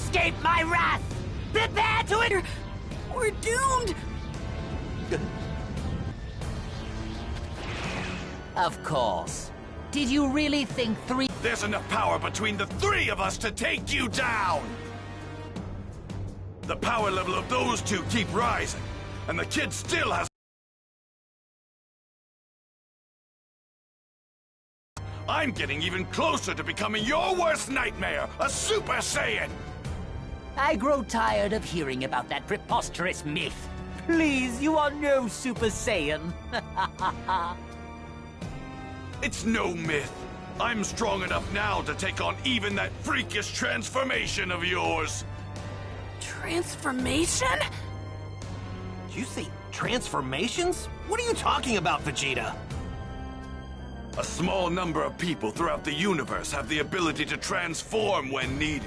escape my wrath! Prepare to it! We're doomed! Of course. Did you really think three— There's enough power between the three of us to take you down! The power level of those two keep rising, and the kid still has— I'm getting even closer to becoming your worst nightmare, a Super Saiyan! I grow tired of hearing about that preposterous myth. Please, you are no Super Saiyan. It's no myth. I'm strong enough now to take on even that freakish transformation of yours. Transformation? Did you say transformations? What are you talking about, Vegeta? A small number of people throughout the universe have the ability to transform when needed.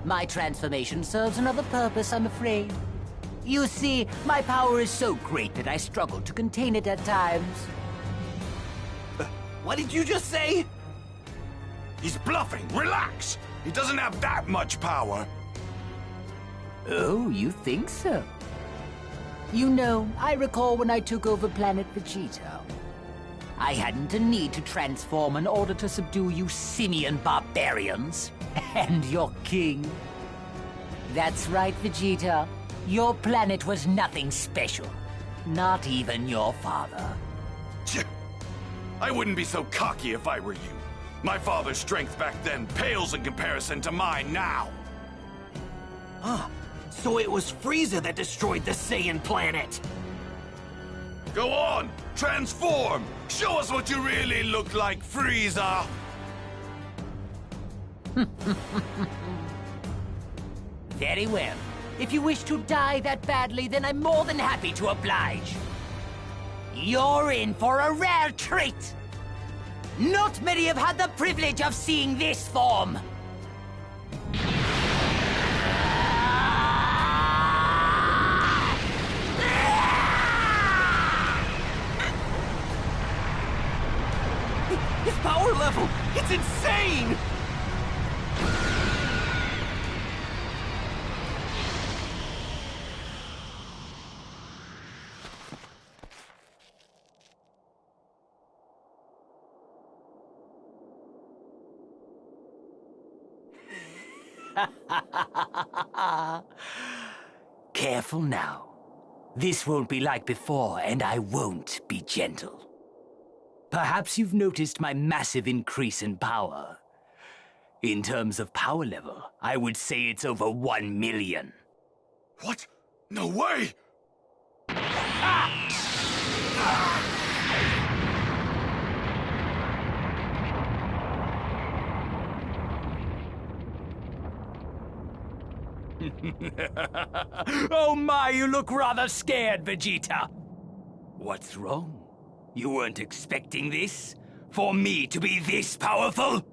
My transformation serves another purpose, I'm afraid. You see, my power is so great that I struggle to contain it at times. What did you just say? He's bluffing. Relax! He doesn't have that much power. Oh, you think so? You know, I recall when I took over planet Vegeta. I hadn't a need to transform in order to subdue you simian barbarians. And your king. That's right, Vegeta. Your planet was nothing special. Not even your father. I wouldn't be so cocky if I were you. My father's strength back then pales in comparison to mine now. Ah, so it was Frieza that destroyed the Saiyan planet. Go on! Transform! Show us what you really look like, Frieza! Very well. If you wish to die that badly, then I'm more than happy to oblige. You're in for a rare treat! Not many have had the privilege of seeing this form. His power level! It's insane! Careful now. This won't be like before, and I won't be gentle. Perhaps you've noticed my massive increase in power. In terms of power level, I would say it's over 1 million. What? No way! Oh my, you look rather scared, Vegeta. What's wrong? You weren't expecting this? For me to be this powerful?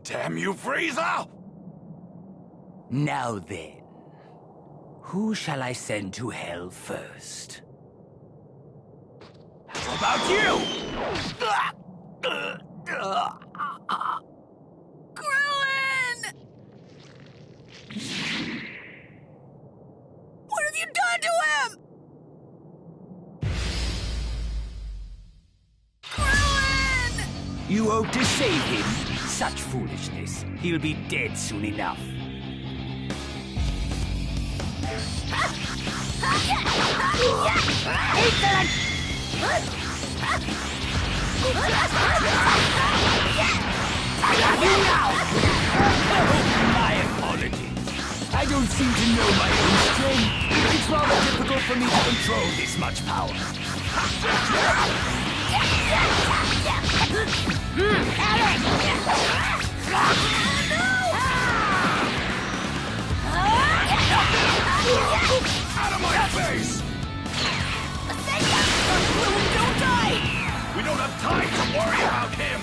Damn you, Frieza! Now then, who shall I send to hell first? How about you? Krillin! What have you done to him? Krillin! You hope to save him? Such foolishness. He'll be dead soon enough. Excellent! I have you now! Oh, my apologies. I don't seem to know my own strength. It's rather difficult for me to control this much power. Out of my face! Don't die! We don't have time to worry about him!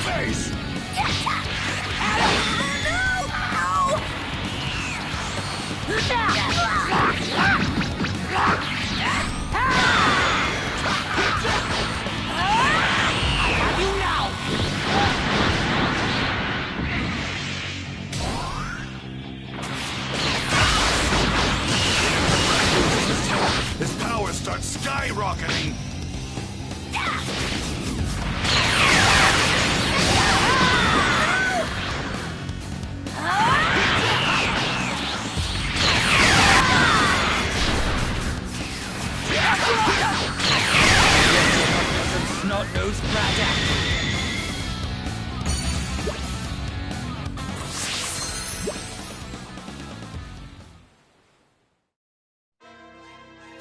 Face! His power starts skyrocketing! Snot-nosed brat actor.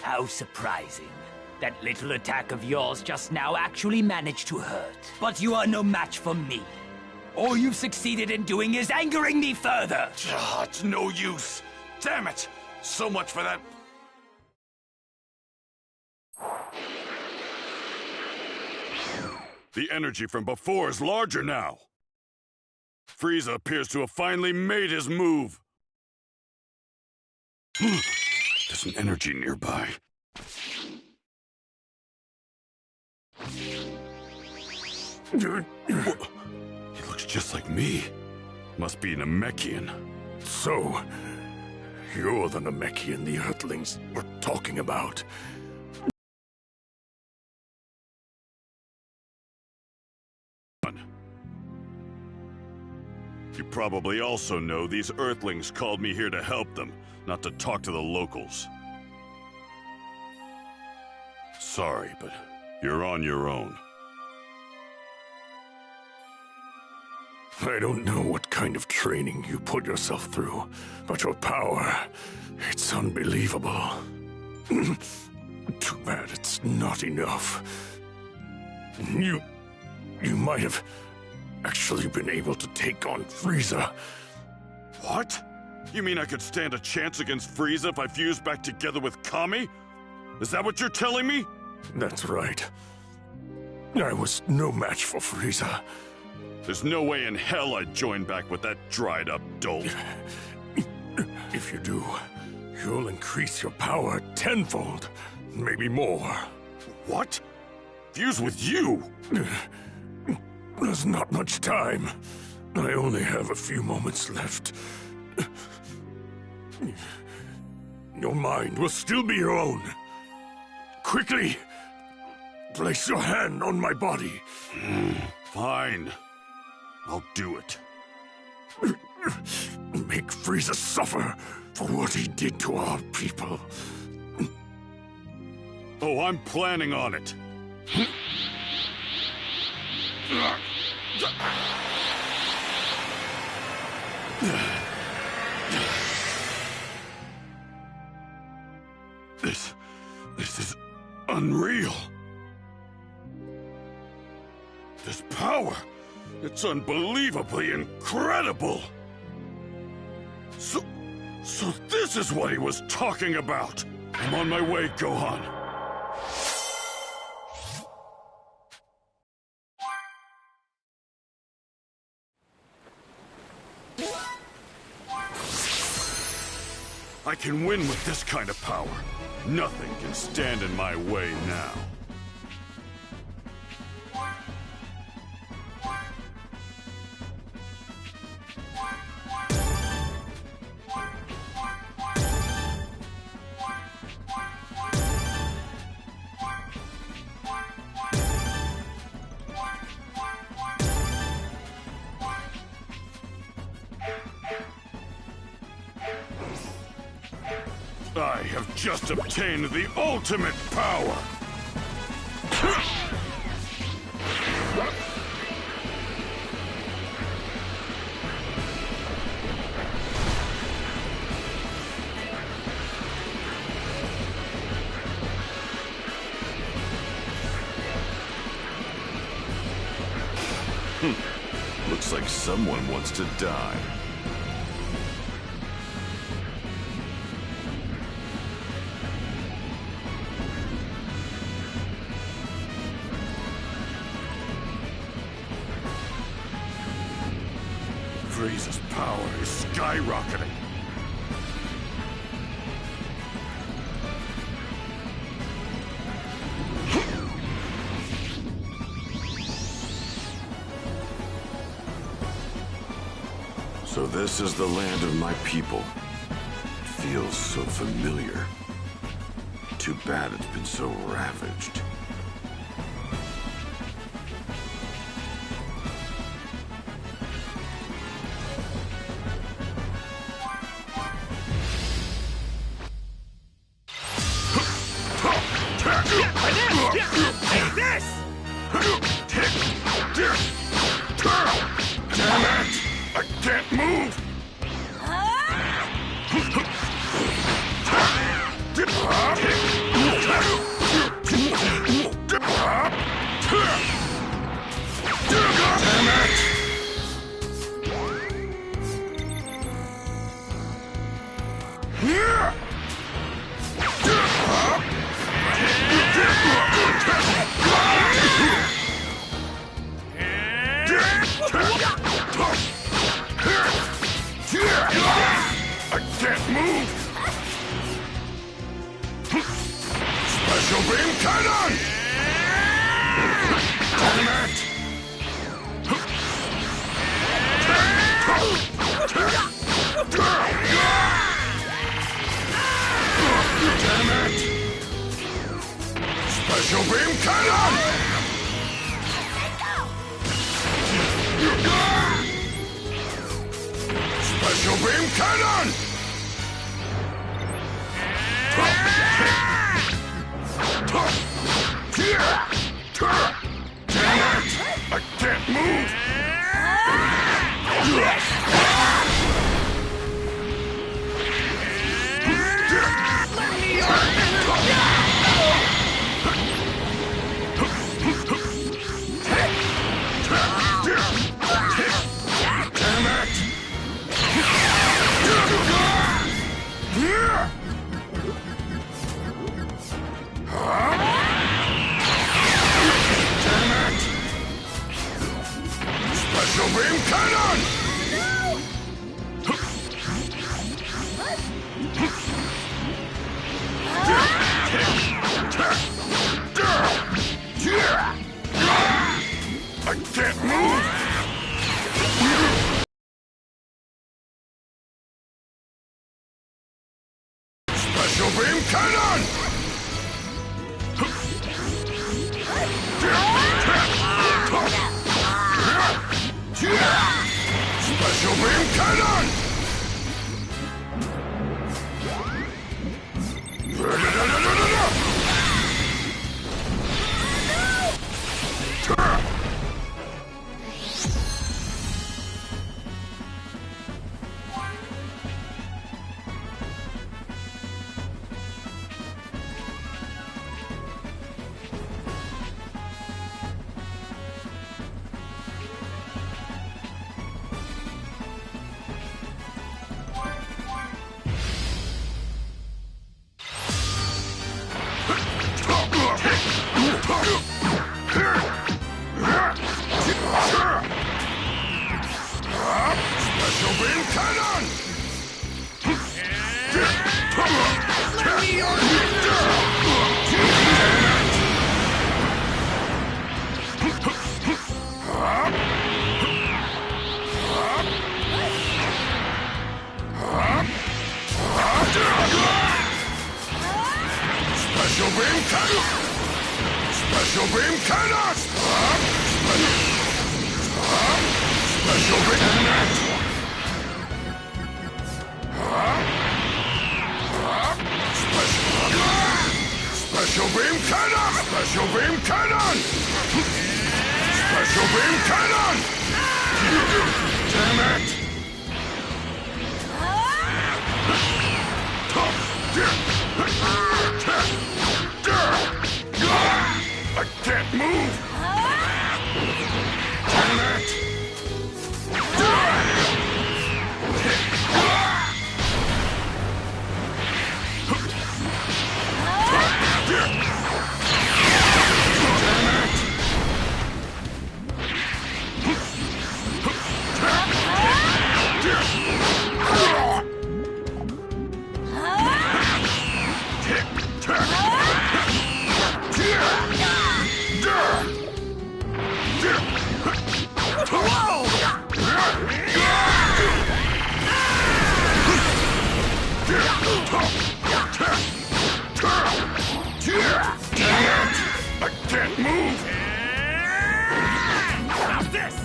How surprising. That little attack of yours just now actually managed to hurt. But you are no match for me. All you've succeeded in doing is angering me further. It's no use. Damn it! So much for that. The energy from before is larger now. Frieza appears to have finally made his move. There's an energy nearby. He looks just like me. Must be Namekian. So, you're the Namekian the Earthlings were talking about. You probably also know these Earthlings called me here to help them, not to talk to the locals. Sorry, but you're on your own. I don't know what kind of training you put yourself through, but your power, it's unbelievable. Too bad it's not enough. You might have actually been able to take on Frieza. What? You mean I could stand a chance against Frieza if I fused back together with Kami? Is that what you're telling me? That's right. I was no match for Frieza. There's no way in hell I'd join back with that dried-up dolt. If you do, you'll increase your power tenfold, maybe more. What? Fuse with you? There's not much time. I only have a few moments left. Your mind will still be your own. Quickly, place your hand on my body. Fine. I'll do it. Make Frieza suffer for what he did to our people. Oh, I'm planning on it. This is unreal. This power, it's unbelievably incredible. So this is what he was talking about. I'm on my way, Gohan. I can win with this kind of power. Nothing can stand in my way now. I have just obtained the ultimate power! Looks like someone wants to die. Frieza's power is skyrocketing. So this is the land of my people. It feels so familiar. Too bad it's been so ravaged. Take this! Damn it! I can't move! I can't move! Special beam cannon! Damn it! Damn it! Special beam cannon! Special beam cannon! Damn it! I can't move! Special beam cannon! I can't move! Special beam cannon! Special beam cannon! Special beam cannon! Special beam cannon! Special beam cannon! Special beam cannon! Special beam cannon! Special beam cannon! Special beam cannon! Damn it! I can't move! Damn it! I can't move! How's this?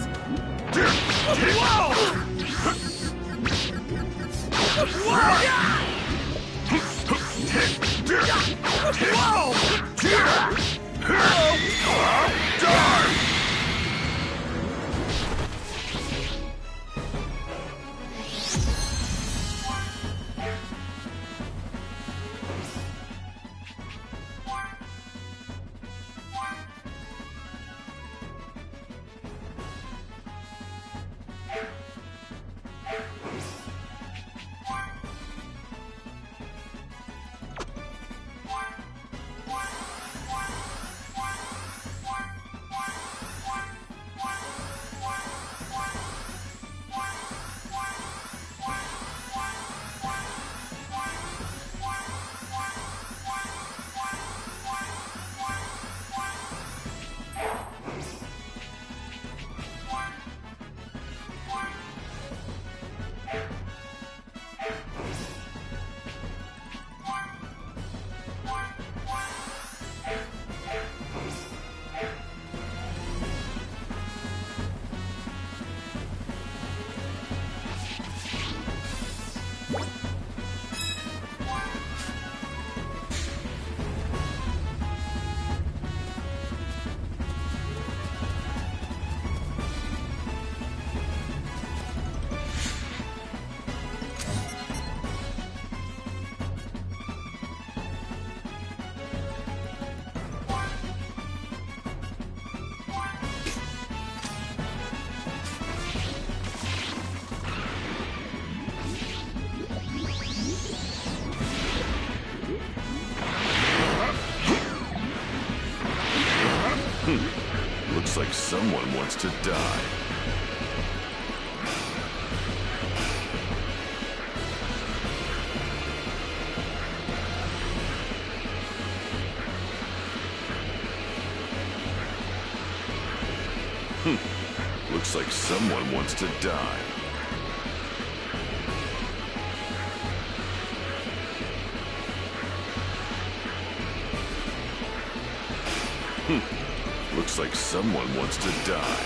Whoa! Darn! Looks like someone wants to die. Looks like someone wants to die. Looks like someone wants to die.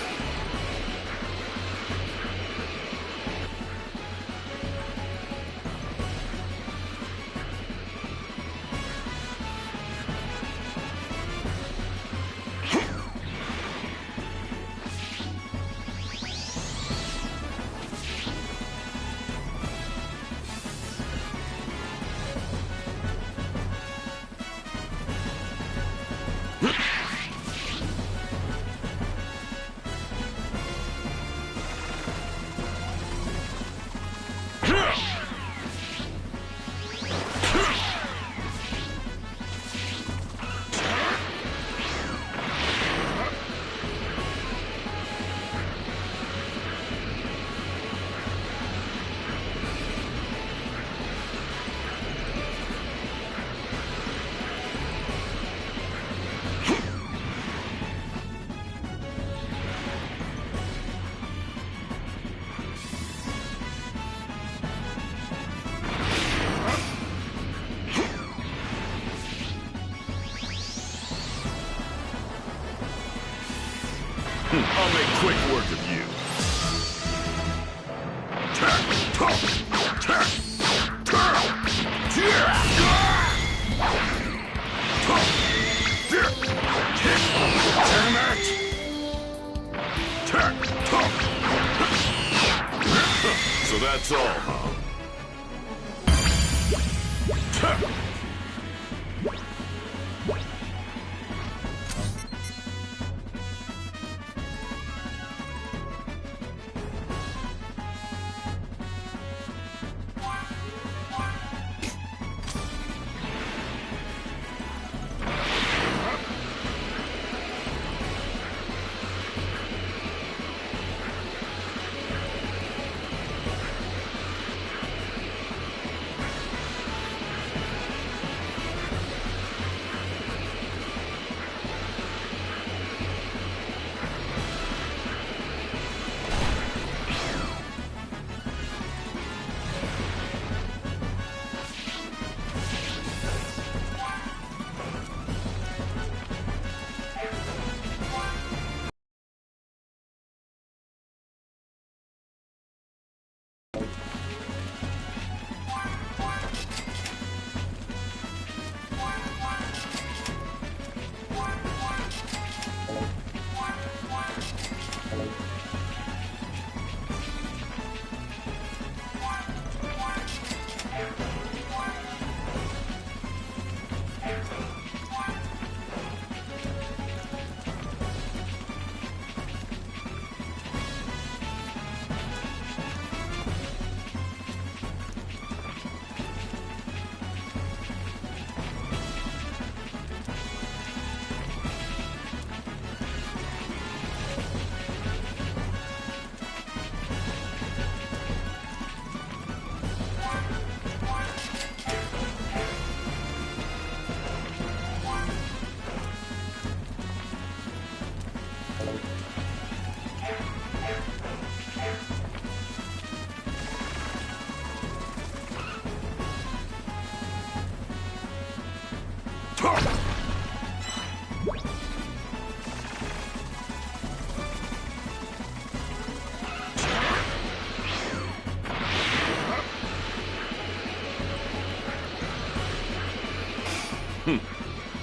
I'll make quick work of you. So that's all, huh?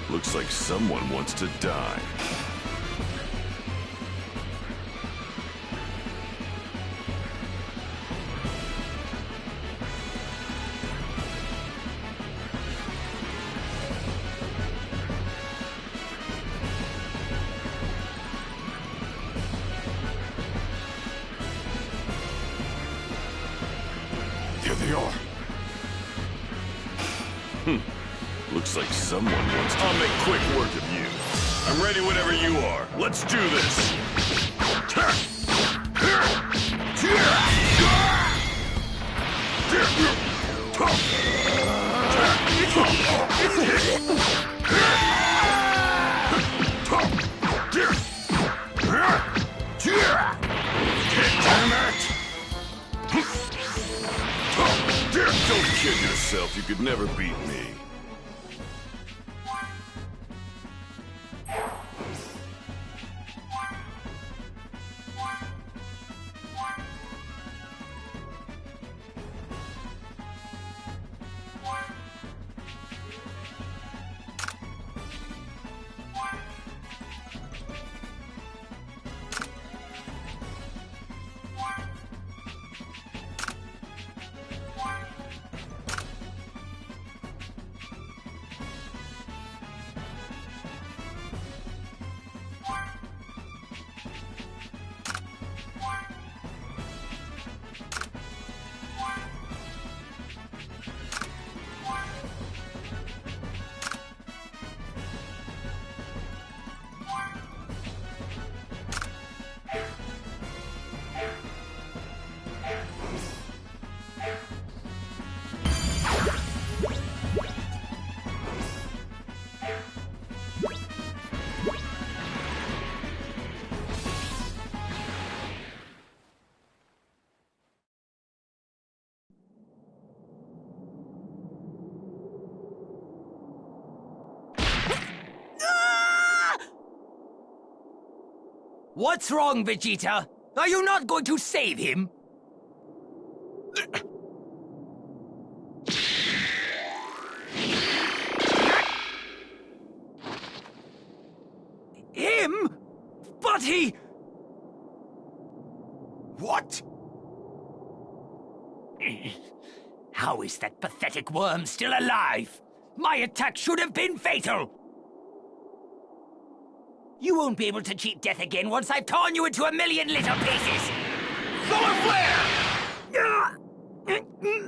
Looks like someone wants to die. There they are. Looks like someone wants to... I'll make quick work of you. I'm ready whenever you are. Let's do this. Damn it! Don't kid yourself. You could never beat me. What's wrong, Vegeta? Are you not going to save him? Him? But he... What? How is that pathetic worm still alive? My attack should have been fatal! You won't be able to cheat death again once I've torn you into a million little pieces! Solar flare!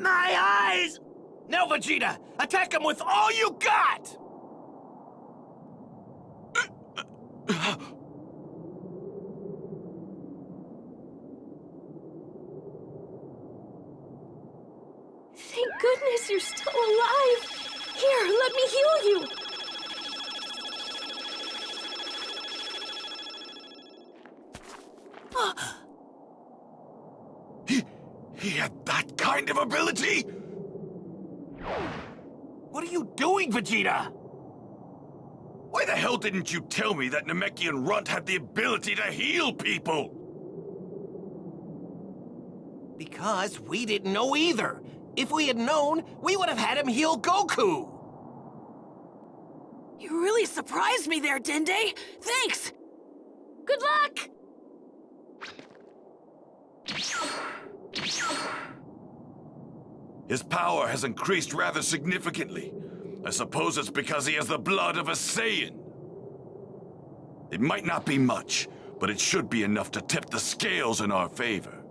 My eyes! Now, Vegeta, attack him with all you got! Thank goodness you're still alive! Here, let me heal you! He had that kind of ability? What are you doing, Vegeta? Why the hell didn't you tell me that Namekian Runt had the ability to heal people? Because we didn't know either. If we had known, we would have had him heal Goku. You really surprised me there, Dende. Thanks. Good luck! His power has increased rather significantly. I suppose it's because he has the blood of a Saiyan. It might not be much, but it should be enough to tip the scales in our favor.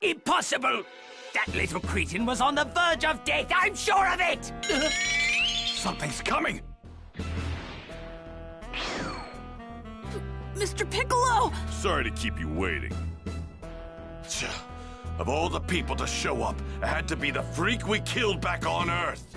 Impossible! That little cretin was on the verge of death, I'm sure of it! Something's coming! Mr. Piccolo! Sorry to keep you waiting. Of all the people to show up, it had to be the freak we killed back on Earth.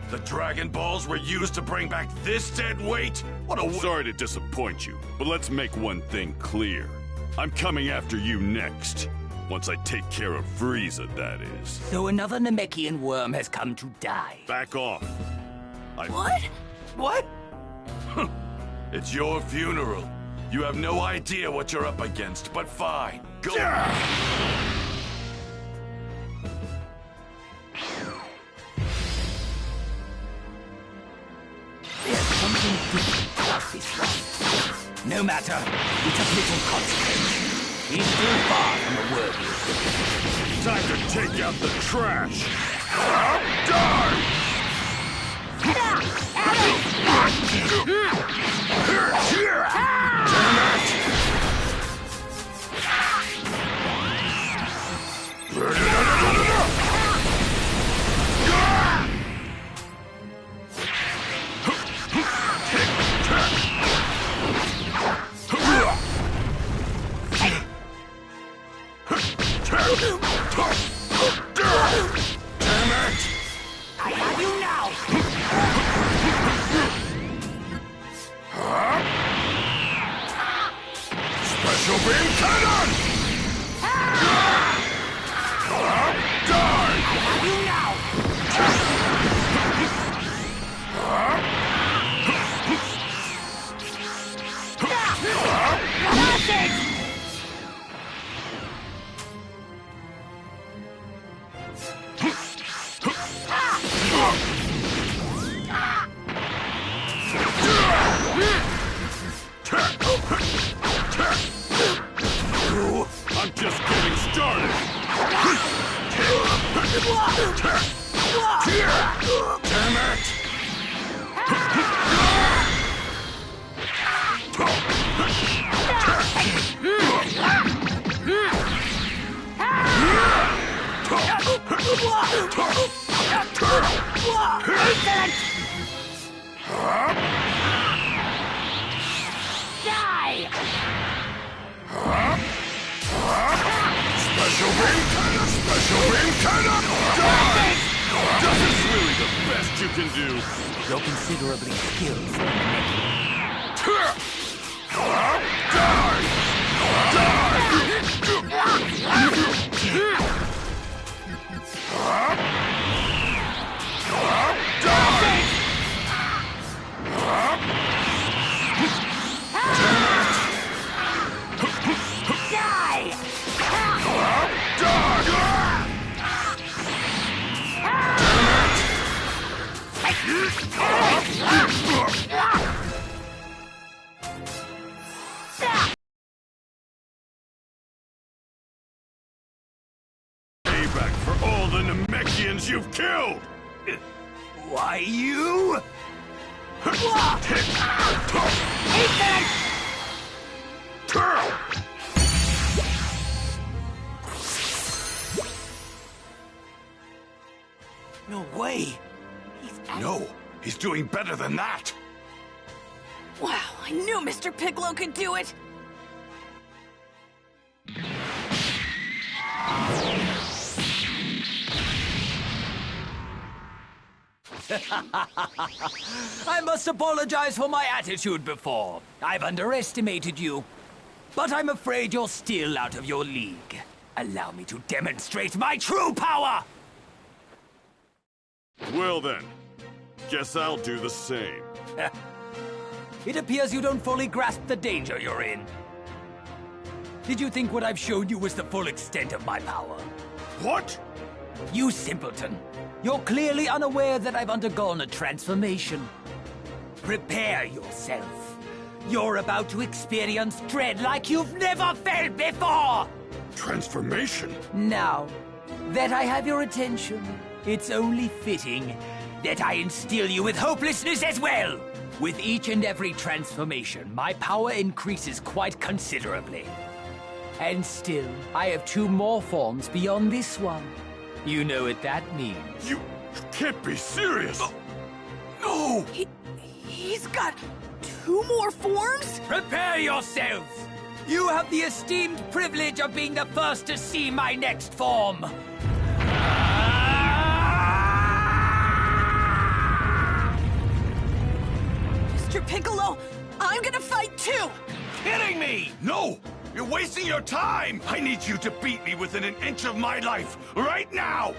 The Dragon Balls were used to bring back this dead weight? What a... Sorry to disappoint you, but let's make one thing clear. I'm coming after you next. Once I take care of Frieza, that is. So another Namekian worm has come to die. Back off. What? What? It's your funeral. You have no idea what you're up against, but fine. Go. There's something different about this one. No matter, it's of little consequence. He's too far from the worthy. Time to take out the trash! Die! I have you now! Special beam cannon! Die! I have you now! I'm just getting started! Damn it! Die! Special beam cannon! Special beam cannon! Die! This is really the best you can do! You're considerably skilled for Payback for all the Namekians you've killed! Why, you? No way. No, he's doing better than that. Wow, I knew Mr. Piccolo could do it. I must apologize for my attitude before. I've underestimated you. But I'm afraid you're still out of your league. Allow me to demonstrate my true power! Well then, guess I'll do the same. It appears you don't fully grasp the danger you're in. Did you think what I've showed you was the full extent of my power? What? You simpleton. You're clearly unaware that I've undergone a transformation. Prepare yourself. You're about to experience dread like you've never felt before! Transformation? Now that I have your attention, it's only fitting that I instill you with hopelessness as well! With each and every transformation, my power increases quite considerably. And still, I have 2 more forms beyond this one. You know what that means. You can't be serious! No! He's got 2 more forms? Prepare yourselves! You have the esteemed privilege of being the first to see my next form. Mr. Piccolo, I'm gonna fight too! Kidding me! No! You're wasting your time! I need you to beat me within an inch of my life, right now!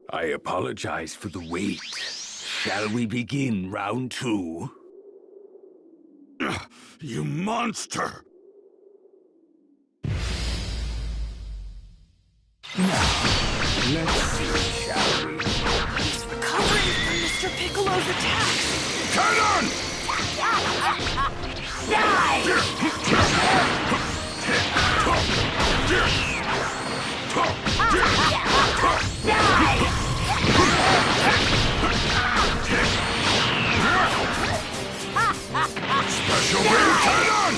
I apologize for the wait. Shall we begin round 2? You monster! Let's see, shall we? He's recovering from Mr. Piccolo's attack. Cannon! Special beam cannon!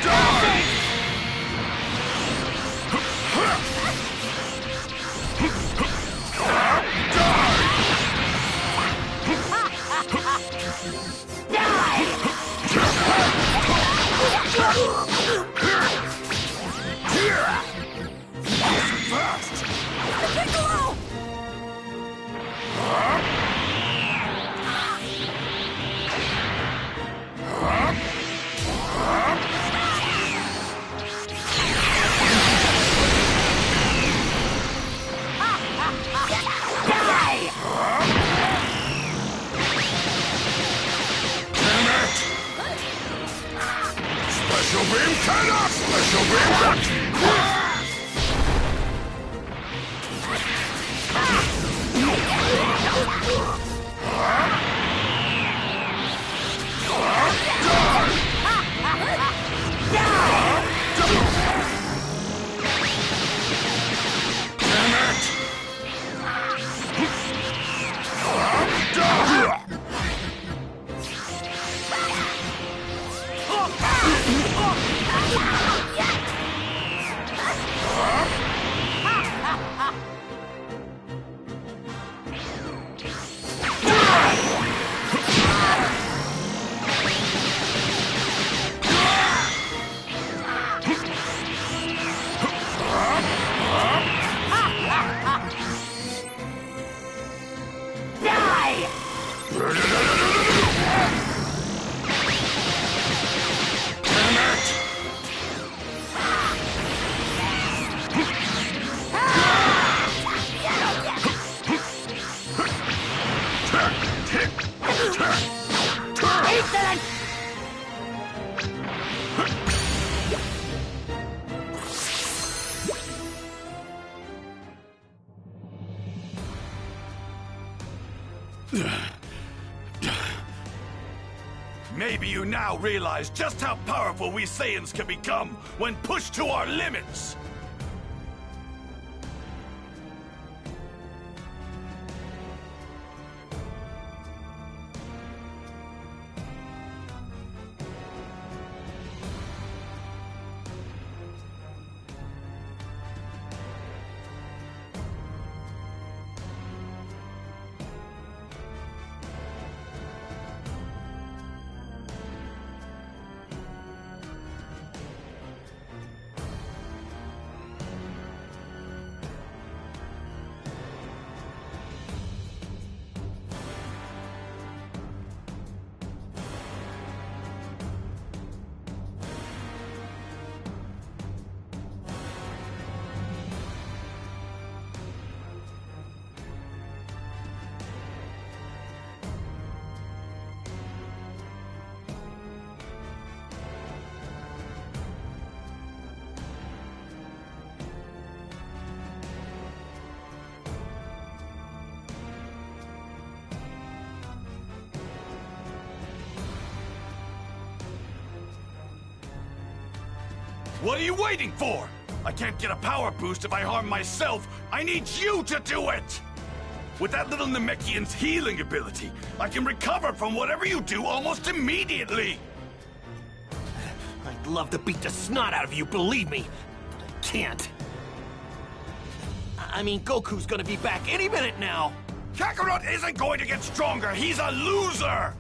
Die! Fast! Piccolo! Special beam cannon! Special beam cannon! Maybe you now realize just how powerful we Saiyans can become when pushed to our limits! What are you waiting for? I can't get a power boost if I harm myself. I need you to do it! With that little Namekian's healing ability, I can recover from whatever you do almost immediately! I'd love to beat the snot out of you, believe me, but I can't. I mean, Goku's gonna be back any minute now! Kakarot isn't going to get stronger! He's a loser!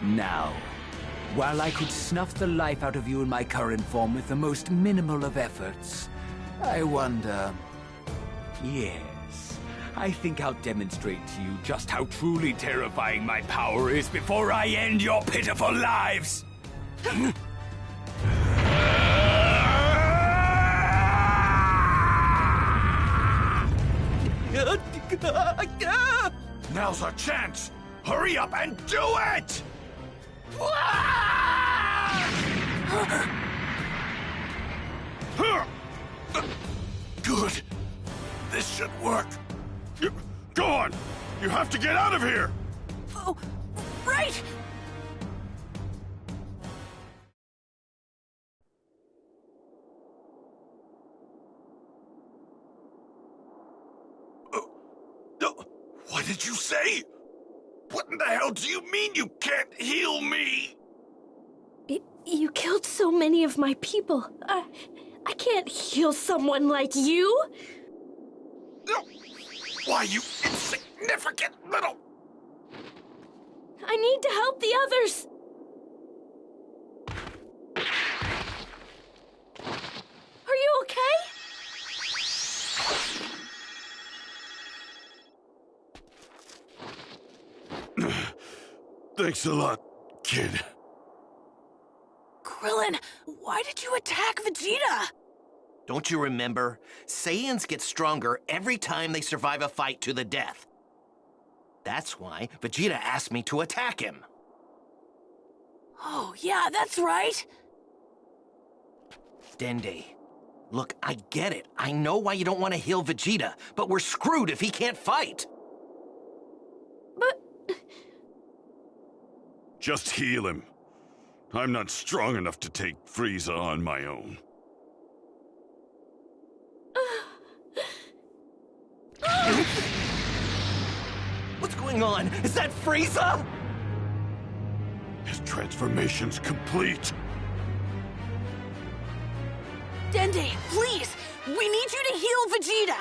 Now, while I could snuff the life out of you in my current form with the most minimal of efforts, I wonder... Yes. I think I'll demonstrate to you just how truly terrifying my power is before I end your pitiful lives! Now's our chance! Hurry up and do it! Good. This should work. Go on! You have to get out of here! Oh, right! What did you say? What in the hell do you mean you can't heal me? You killed so many of my people. I can't heal someone like you. Why, you insignificant little... I need to help the others. Are you okay? Thanks a lot, kid. Krillin, why did you attack Vegeta? Don't you remember? Saiyans get stronger every time they survive a fight to the death. That's why Vegeta asked me to attack him. Oh, yeah, that's right. Dende, look, I get it. I know why you don't want to heal Vegeta, but we're screwed if he can't fight. But... Just heal him. I'm not strong enough to take Frieza on my own. What's going on? Is that Frieza? His transformation's complete. Dende, please! We need you to heal Vegeta!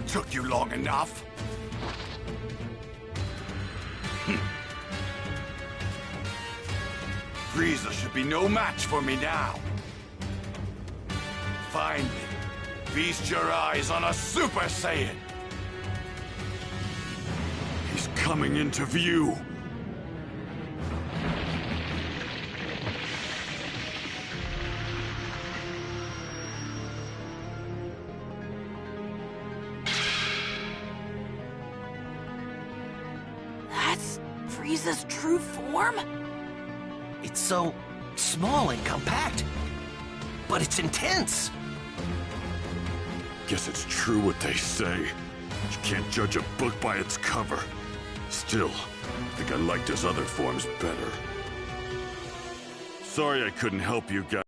Took you long enough. Frieza should be no match for me now. Finally, feast your eyes on a Super Saiyan. He's coming into view. That's Frieza's true form? It's so small and compact, but it's intense. Guess it's true what they say. You can't judge a book by its cover. Still, I think I liked his other forms better. Sorry I couldn't help you guys.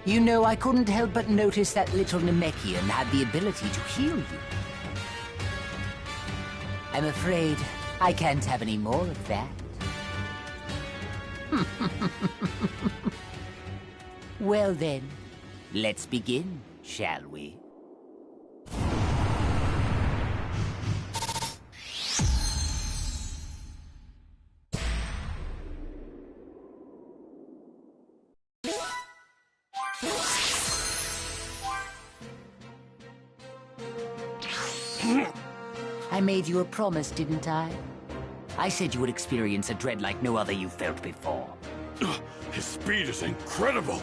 You know, I couldn't help but notice that little Namekian had the ability to heal you. I'm afraid I can't have any more of that. Well then, let's begin, shall we? I made you a promise, didn't I? I said you would experience a dread like no other you've felt before. His speed is incredible!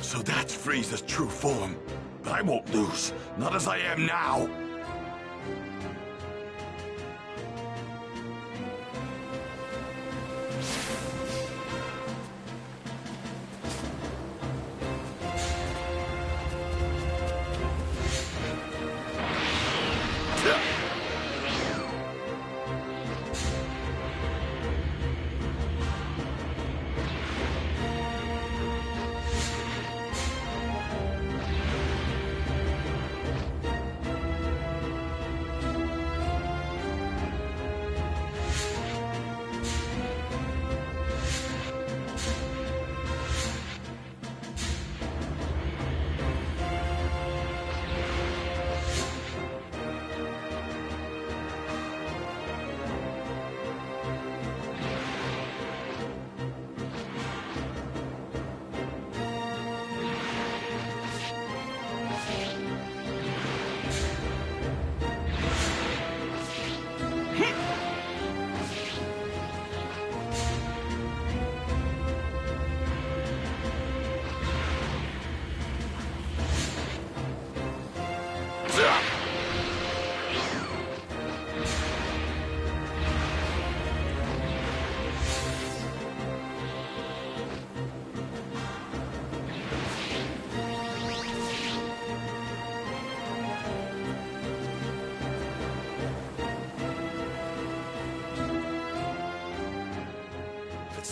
So that's Frieza's true form. But I won't lose, not as I am now.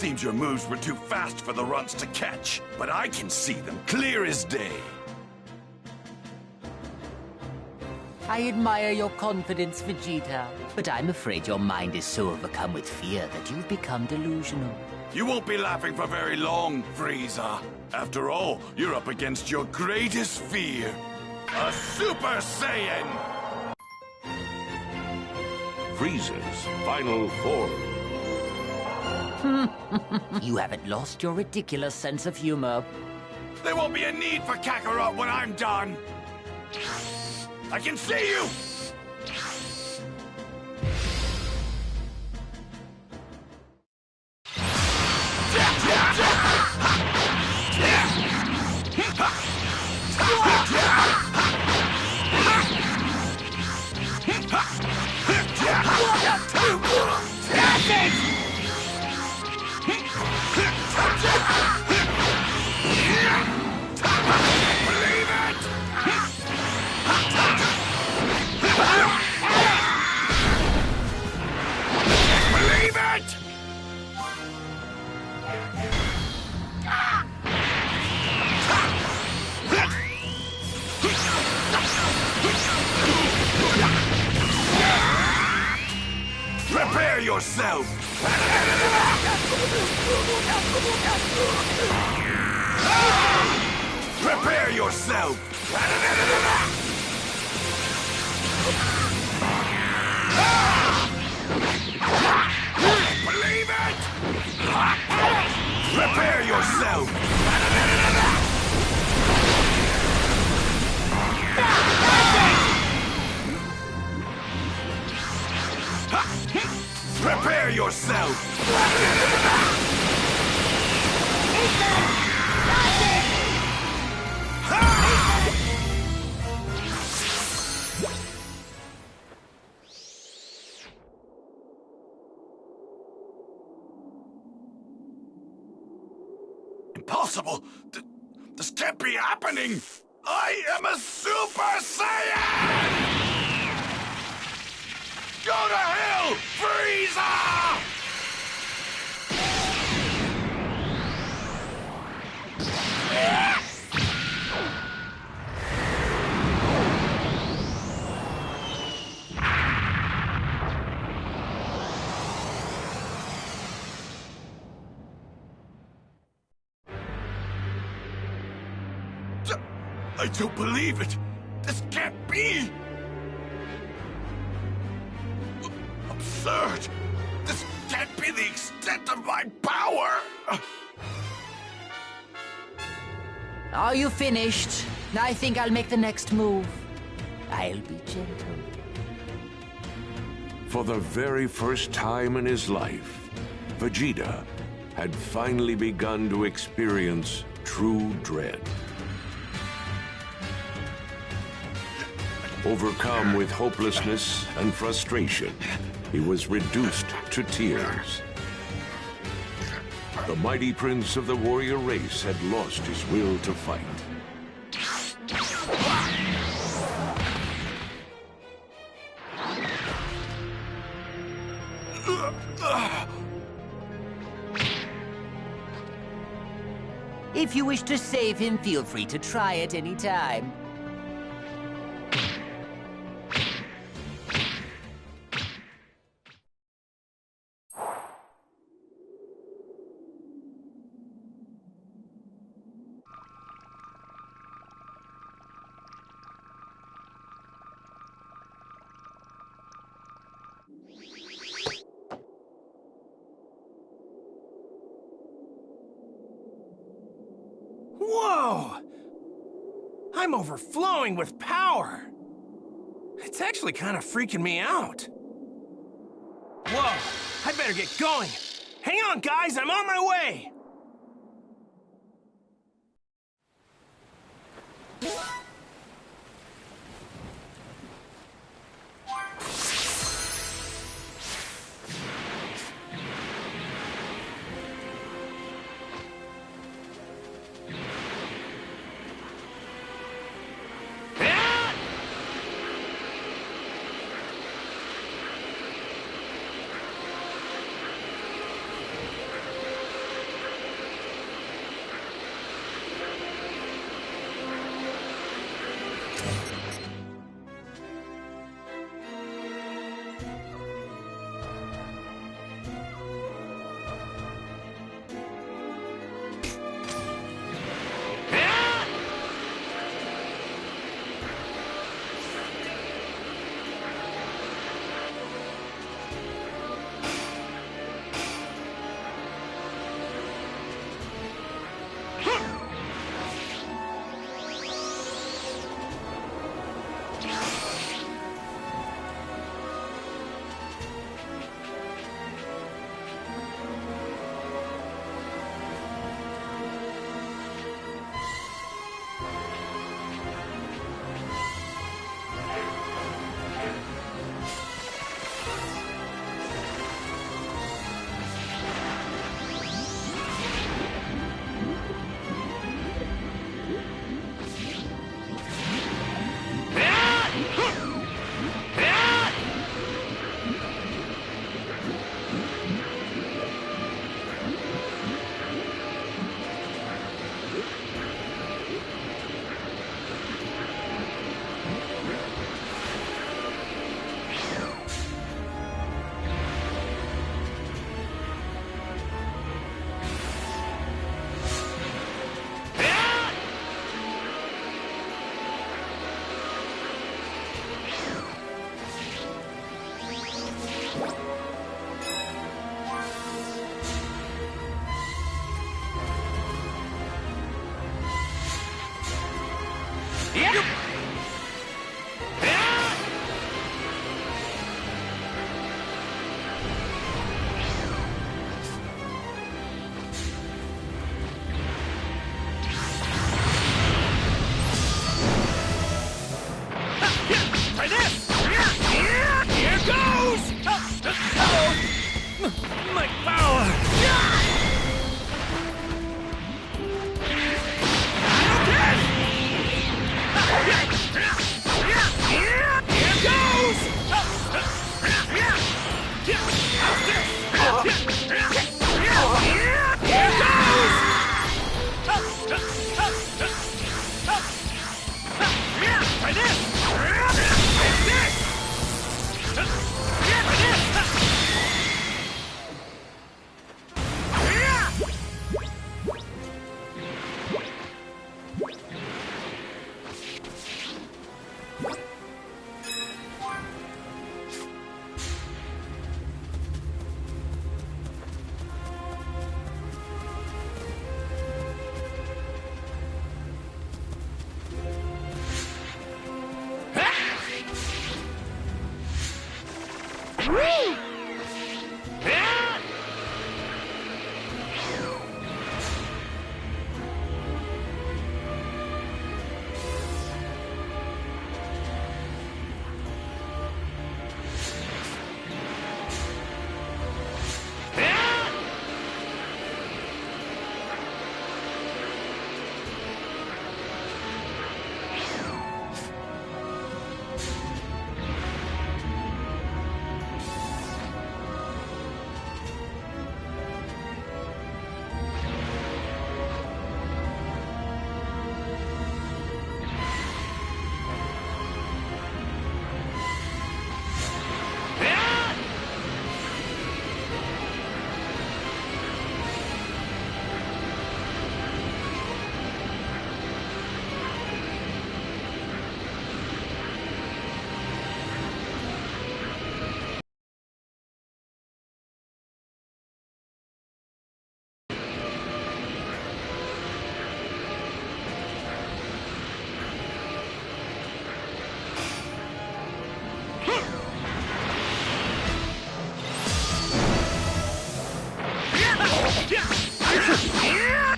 Seems your moves were too fast for the runts to catch, but I can see them clear as day. I admire your confidence, Vegeta, but I'm afraid your mind is so overcome with fear that you've become delusional. You won't be laughing for very long, Frieza. After all, you're up against your greatest fear. A Super Saiyan! Frieza's final form. You haven't lost your ridiculous sense of humor. There won't be a need for Kakarot when I'm done. I can see you! Prepare yourself! Prepare yourself! Believe it! Prepare yourself! Prepare yourself! Impossible! This can't be happening! I am a Super Saiyan! Go to hell, Frieza! I don't believe it! This can't be! Absurd! This can't be the extent of my power! Are you finished? I think I'll make the next move. I'll be gentle. For the very first time in his life, Vegeta had finally begun to experience true dread. Overcome with hopelessness and frustration, he was reduced to tears. The mighty prince of the warrior race had lost his will to fight. If you wish to save him, feel free to try at any time. Whoa! I'm overflowing with power. It's actually kind of freaking me out. Whoa! I better get going. Hang on, guys, I'm on my way! Try this! Here goes! My power! Here goes! Try this!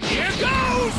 Here goes!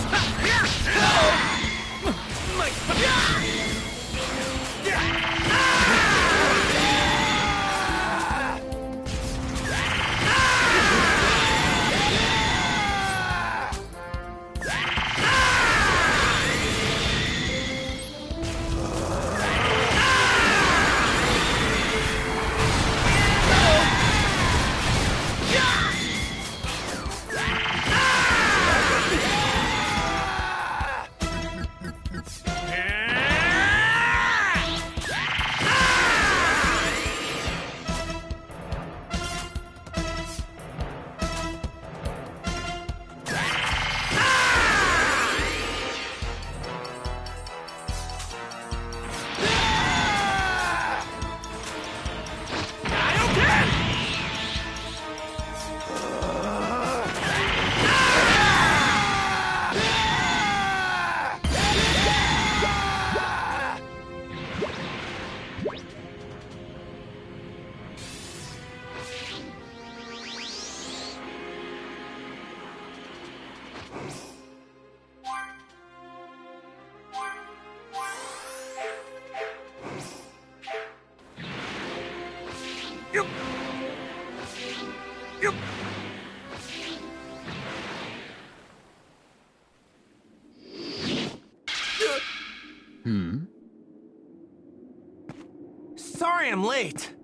Sorry I'm late.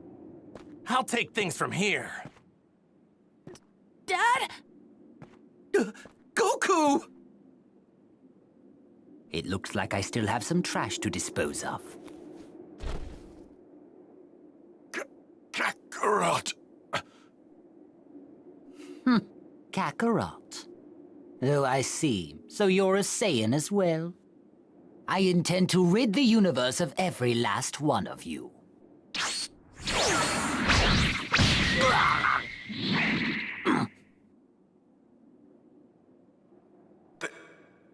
I'll take things from here. Dad? Goku! It looks like I still have some trash to dispose of. Kakarot! Kakarot. Oh, I see. So you're a Saiyan as well? I intend to rid the universe of every last one of you.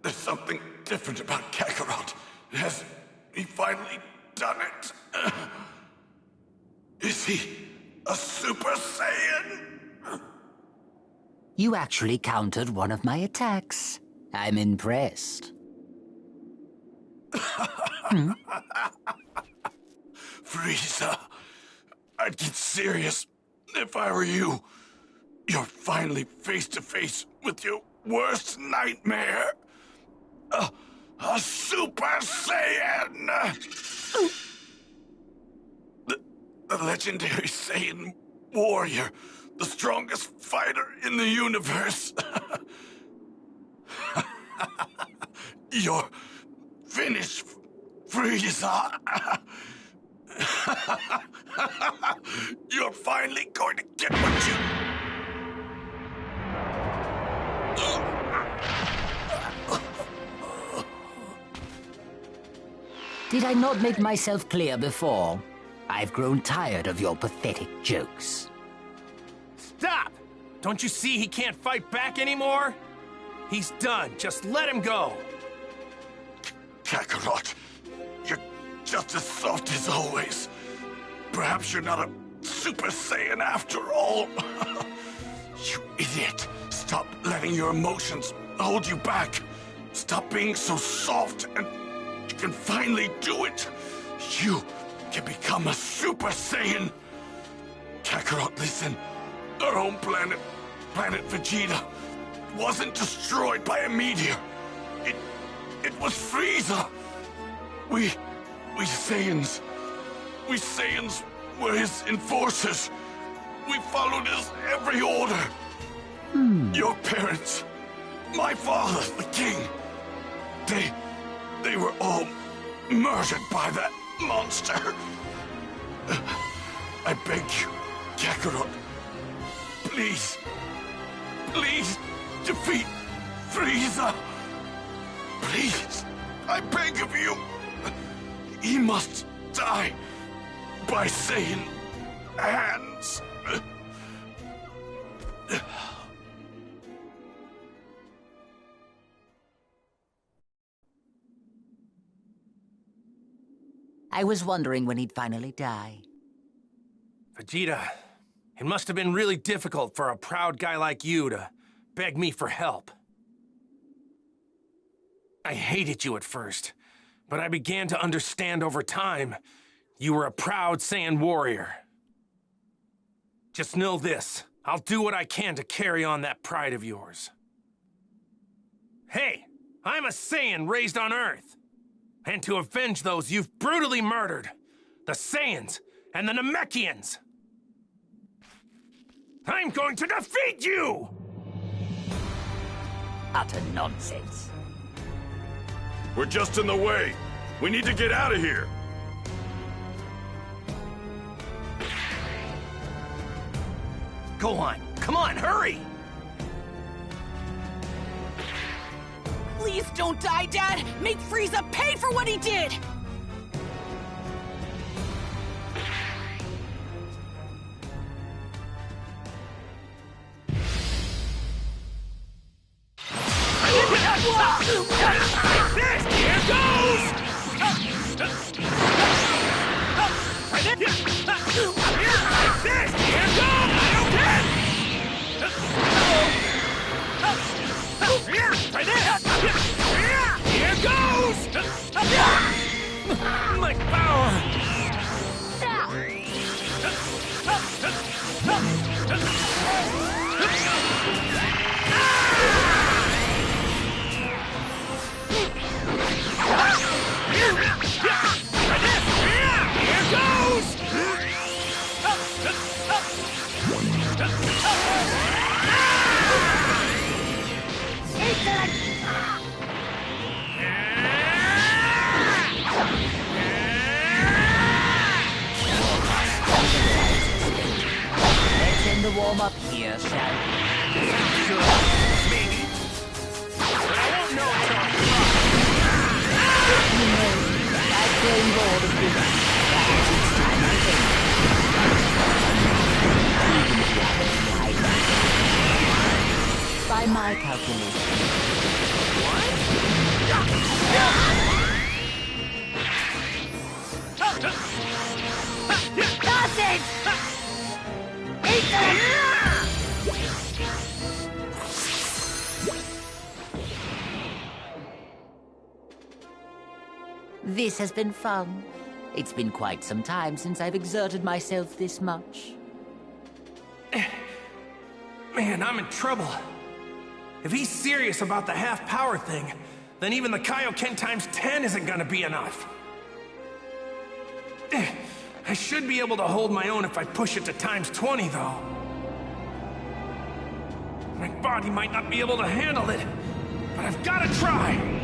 There's something different about Kakarot. Has he finally done it? Is he a Super Saiyan? You actually countered one of my attacks. I'm impressed. Frieza, I'd get serious if I were you. You're finally face to face with your worst nightmare. A Super Saiyan! The legendary Saiyan warrior, the strongest fighter in the universe. You're finished, Frieza. You're finally going to get what you... Did I not make myself clear before? I've grown tired of your pathetic jokes. Stop! Don't you see he can't fight back anymore? He's done. Just let him go. Kakarot, you're just as soft as always. Perhaps you're not a Super Saiyan after all. You idiot. Stop letting your emotions hold you back. Stop being so soft and you can finally do it. You can become a Super Saiyan. Kakarot, listen. Our home planet, Planet Vegeta, wasn't destroyed by a meteor. It was Frieza. We Saiyans were his enforcers. We followed his every order. Your parents, my father, the king, they were all murdered by that monster. I beg you, Kakarot, please defeat Frieza. Please, I beg of you. He must die by Saiyan hands. I was wondering when he'd finally die. Vegeta, it must have been really difficult for a proud guy like you to beg me for help. I hated you at first, but I began to understand over time you were a proud Saiyan warrior. Just know this, I'll do what I can to carry on that pride of yours. Hey, I'm a Saiyan raised on Earth, and to avenge those you've brutally murdered, the Saiyans and the Namekians. I'm going to defeat you! Utter nonsense. We're just in the way. We need to get out of here. Go on, come on, hurry! Please don't die, Dad! Make Frieza pay for what he did! Here goes! Here goes! My power! Here goes! Let's end the warm-up here, shall we? Sure, maybe. But I won't know until I'm You know, I've grown bored of this. Perhaps it's time I think. Even if you haven't tried. By my calculation. This has been fun. It's been quite some time since I've exerted myself this much. Man, I'm in trouble. If he's serious about the half-power thing, then even the Kaioken times 10 isn't gonna be enough. I should be able to hold my own if I push it to times 20, though. My body might not be able to handle it, but I've gotta try!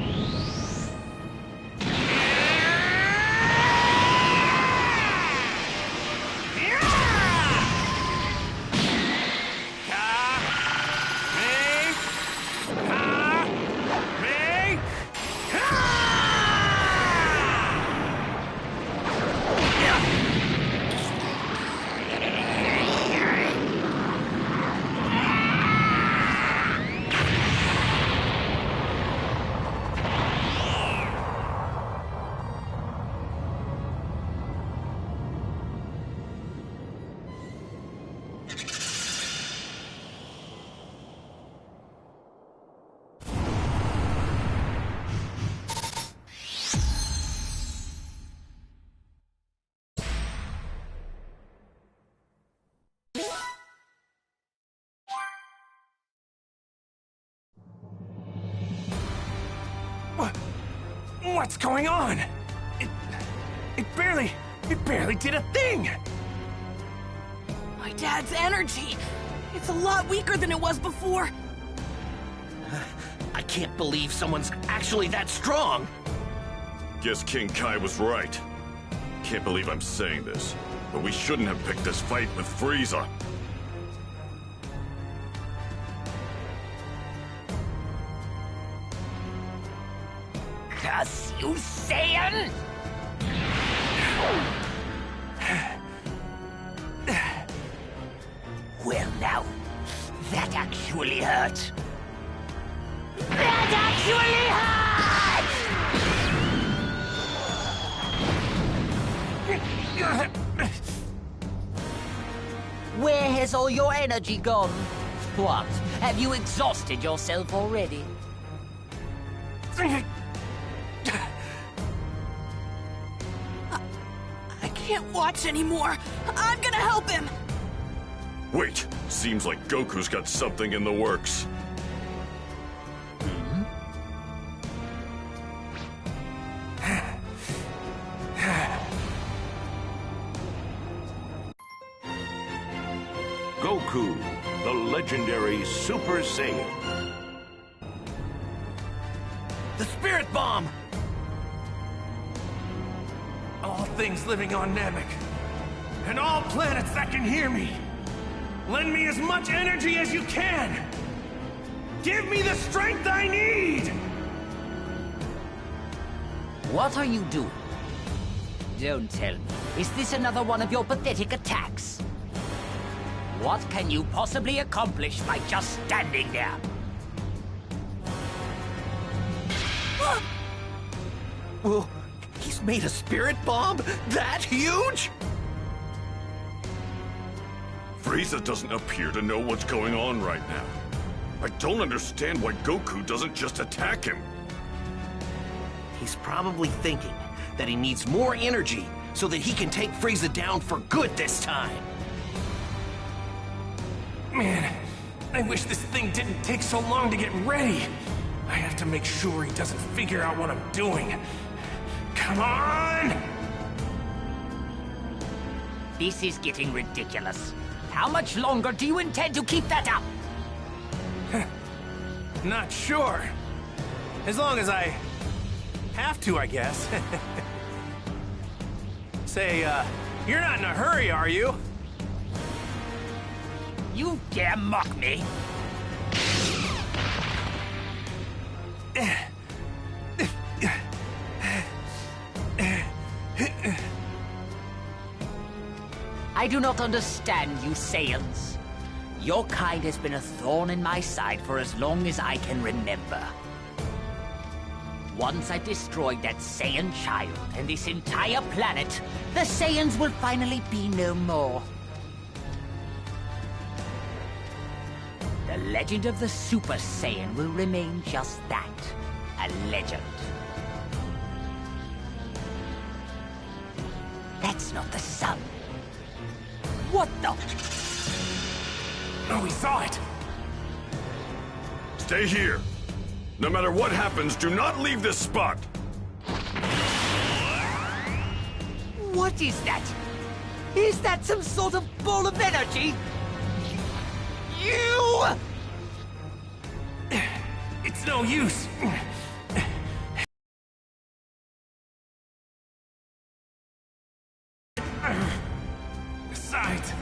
What's going on? It barely did a thing! My dad's energy! It's a lot weaker than it was before. I can't believe someone's actually that strong. Guess King Kai was right. Can't believe I'm saying this, but we shouldn't have picked this fight with Frieza. Curse you, Saiyan! Well now, that actually hurt. That actually hurt! Where has all your energy gone? What? Have you exhausted yourself already? I can't watch anymore. I'm gonna help him. Wait, seems like Goku's got something in the works. Goku, the legendary Super Saiyan. The Spirit Bomb! All things living on Namek, and all planets that can hear me, lend me as much energy as you can! Give me the strength I need! What are you doing? Don't tell me. Is this another one of your pathetic attacks? What can you possibly accomplish by just standing there? Well, he's made a Spirit Bomb that huge? Frieza doesn't appear to know what's going on right now. I don't understand why Goku doesn't just attack him. He's probably thinking that he needs more energy so that he can take Frieza down for good this time. Man, I wish this thing didn't take so long to get ready. I have to make sure he doesn't figure out what I'm doing. Come on! This is getting ridiculous. How much longer do you intend to keep that up? Not sure. As long as I have to, I guess. Say, you're not in a hurry, are you? You dare mock me? I do not understand you Saiyans. Your kind has been a thorn in my side for as long as I can remember. Once I destroyed that Saiyan child and this entire planet, the Saiyans will finally be no more. The legend of the Super Saiyan will remain just that, a legend. That's not the sun. What the? Oh, we saw it! Stay here. No matter what happens, do not leave this spot. What is that? Is that some sort of ball of energy? You! It's no use. Besides,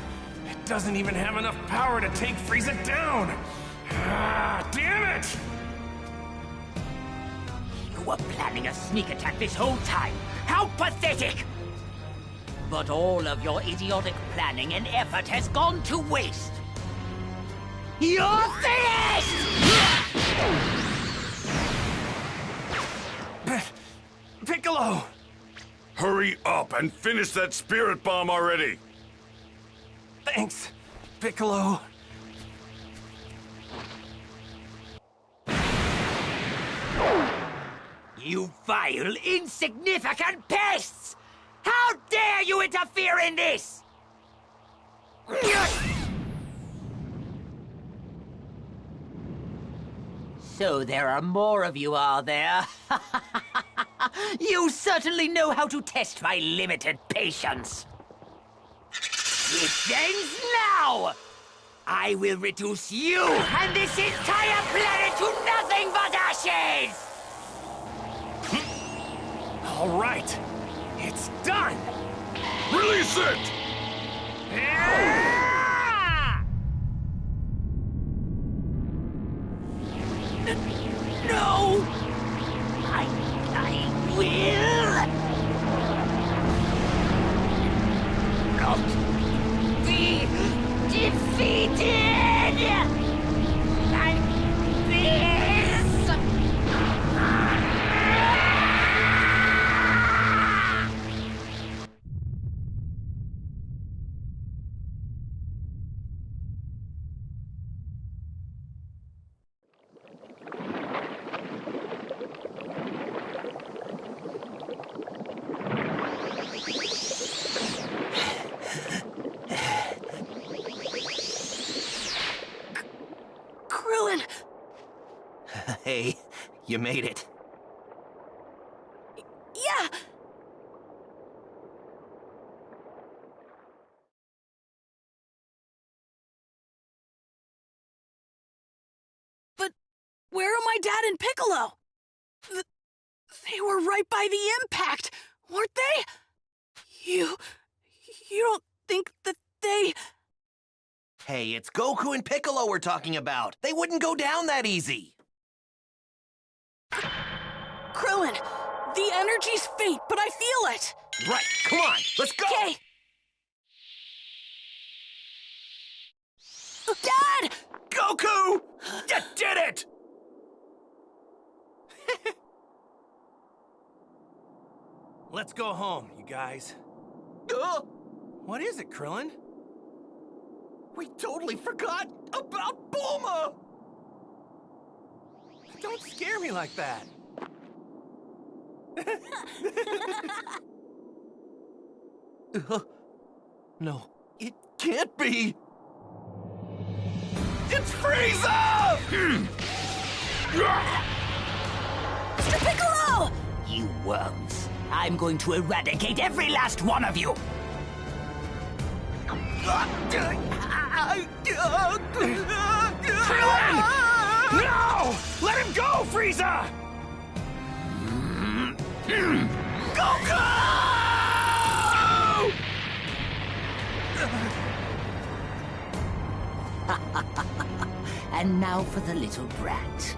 it doesn't even have enough power to take Frieza down. Ah, damn it! You were planning a sneak attack this whole time. How pathetic! But all of your idiotic planning and effort has gone to waste. You're finished! Piccolo! Hurry up and finish that spirit bomb already. Thanks, Piccolo. You vile, insignificant pests! How dare you interfere in this! So there are more of you, are there? You certainly know how to test my limited patience. It ends now! I will reduce you and this entire planet to nothing but ashes! All right, it's done! Release it! No! I will not be defeated! Like this! Krillin! Hey, you made it. Yeah! But where are my dad and Piccolo? They were right by the impact, weren't they? You don't think that they... Hey, it's Goku and Piccolo we're talking about. They wouldn't go down that easy. Krillin, the energy's faint, but I feel it. Right, come on, let's go! Okay. Dad! Goku! You did it! Let's go home, you guys. What is it, Krillin? We totally forgot about Bulma! Don't scare me like that. No, it can't be! It's Frieza! Mr. Piccolo! You worms. I'm going to eradicate every last one of you! Krillin! No! Let him go, Frieza! Goku! And now for the little brat.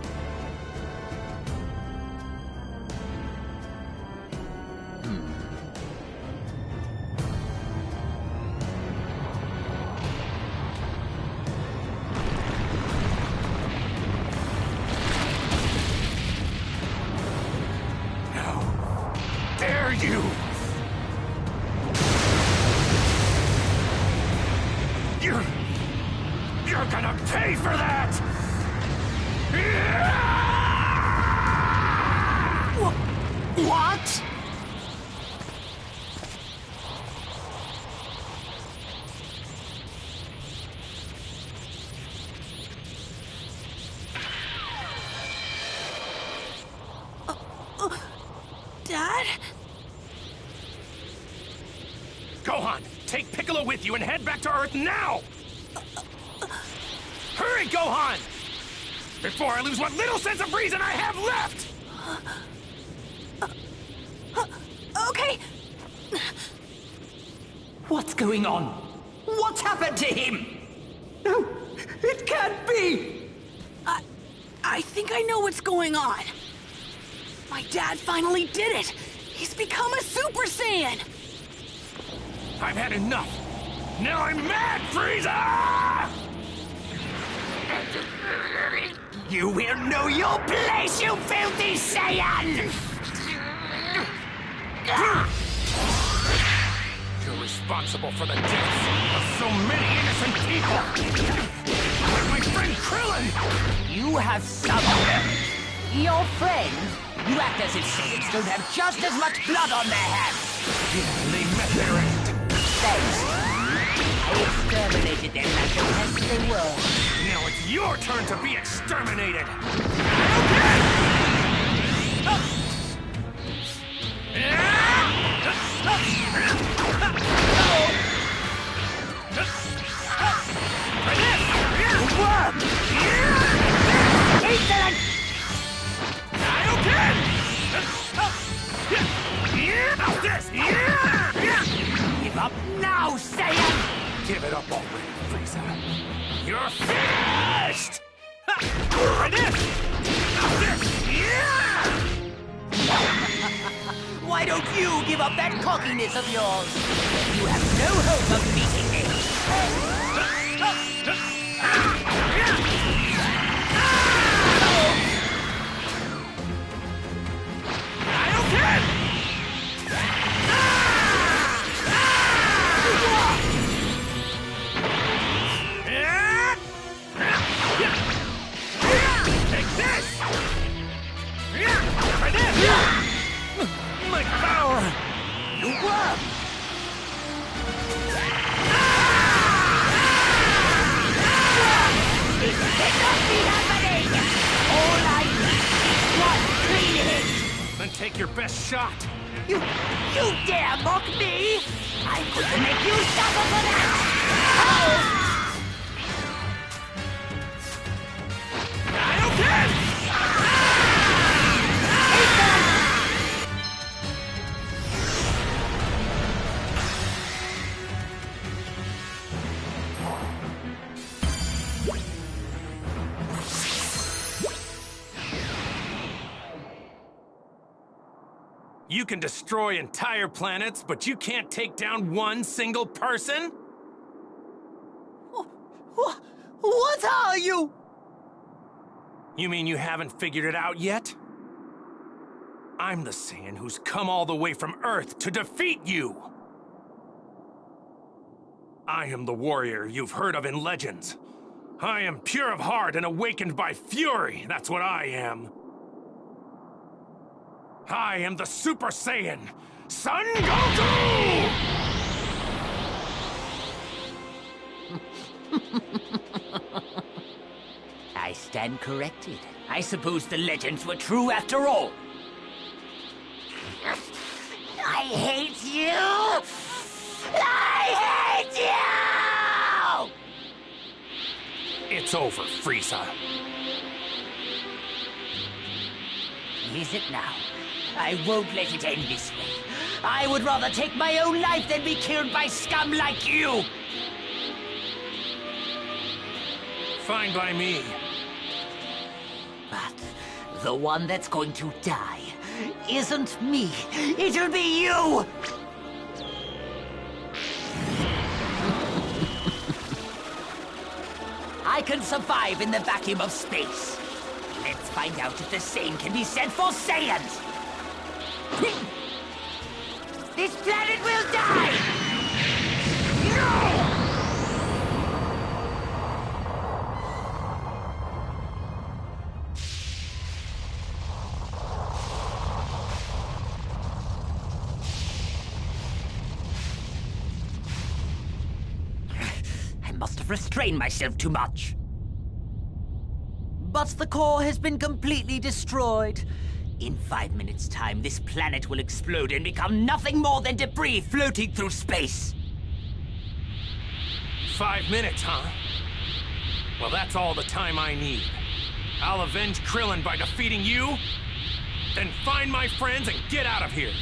Dare you! You're gonna pay for that! What? Dad? Gohan, take Piccolo with you and head back to Earth now! Hurry, Gohan! Before I lose what little sense of reason I have left! Okay. What's going on? What's happened to him? No, it can't be! I think I know what's going on. My dad finally did it! He's become a Super Saiyan! I've had enough! Now I'm mad, Frieza! You will know your place, you filthy Saiyan! You're responsible for the deaths of so many innocent people! Like my friend Krillin! You have suffered. Your friend? You act as if Saiyans don't have just as much blood on their hands. Yeah, they met their end. Thanks. I exterminated them like the pests they were. Now it's your turn to be exterminated! Excellent! Give up now, Saiyan! Give it up already, Frieza. You're finished! Try this! Now this! Why don't you give up that cockiness of yours? You have no hope of beating me. My power! You were! It cannot be happening! All I need is one clean hit! Then take your best shot! You dare mock me? I'm going to make you suffer for that! I don't care! You can destroy entire planets, but you can't take down one single person? What are you? You mean you haven't figured it out yet? I'm the Saiyan who's come all the way from Earth to defeat you! I am the warrior you've heard of in legends. I am pure of heart and awakened by fury, that's what I am. I am the Super Saiyan, Son Goku! I stand corrected. I suppose the legends were true after all. I hate you! I hate you! It's over, Frieza. Is it now? I won't let it end this way. I would rather take my own life than be killed by scum like you! Fine by me. But the one that's going to die isn't me. It'll be you! I can survive in the vacuum of space. Let's find out if the same can be said for Saiyans! This planet will die! No! I must have restrained myself too much. But the core has been completely destroyed. In 5 minutes' time, this planet will explode and become nothing more than debris floating through space. 5 minutes, huh? Well, that's all the time I need. I'll avenge Krillin by defeating you, then find my friends and get out of here.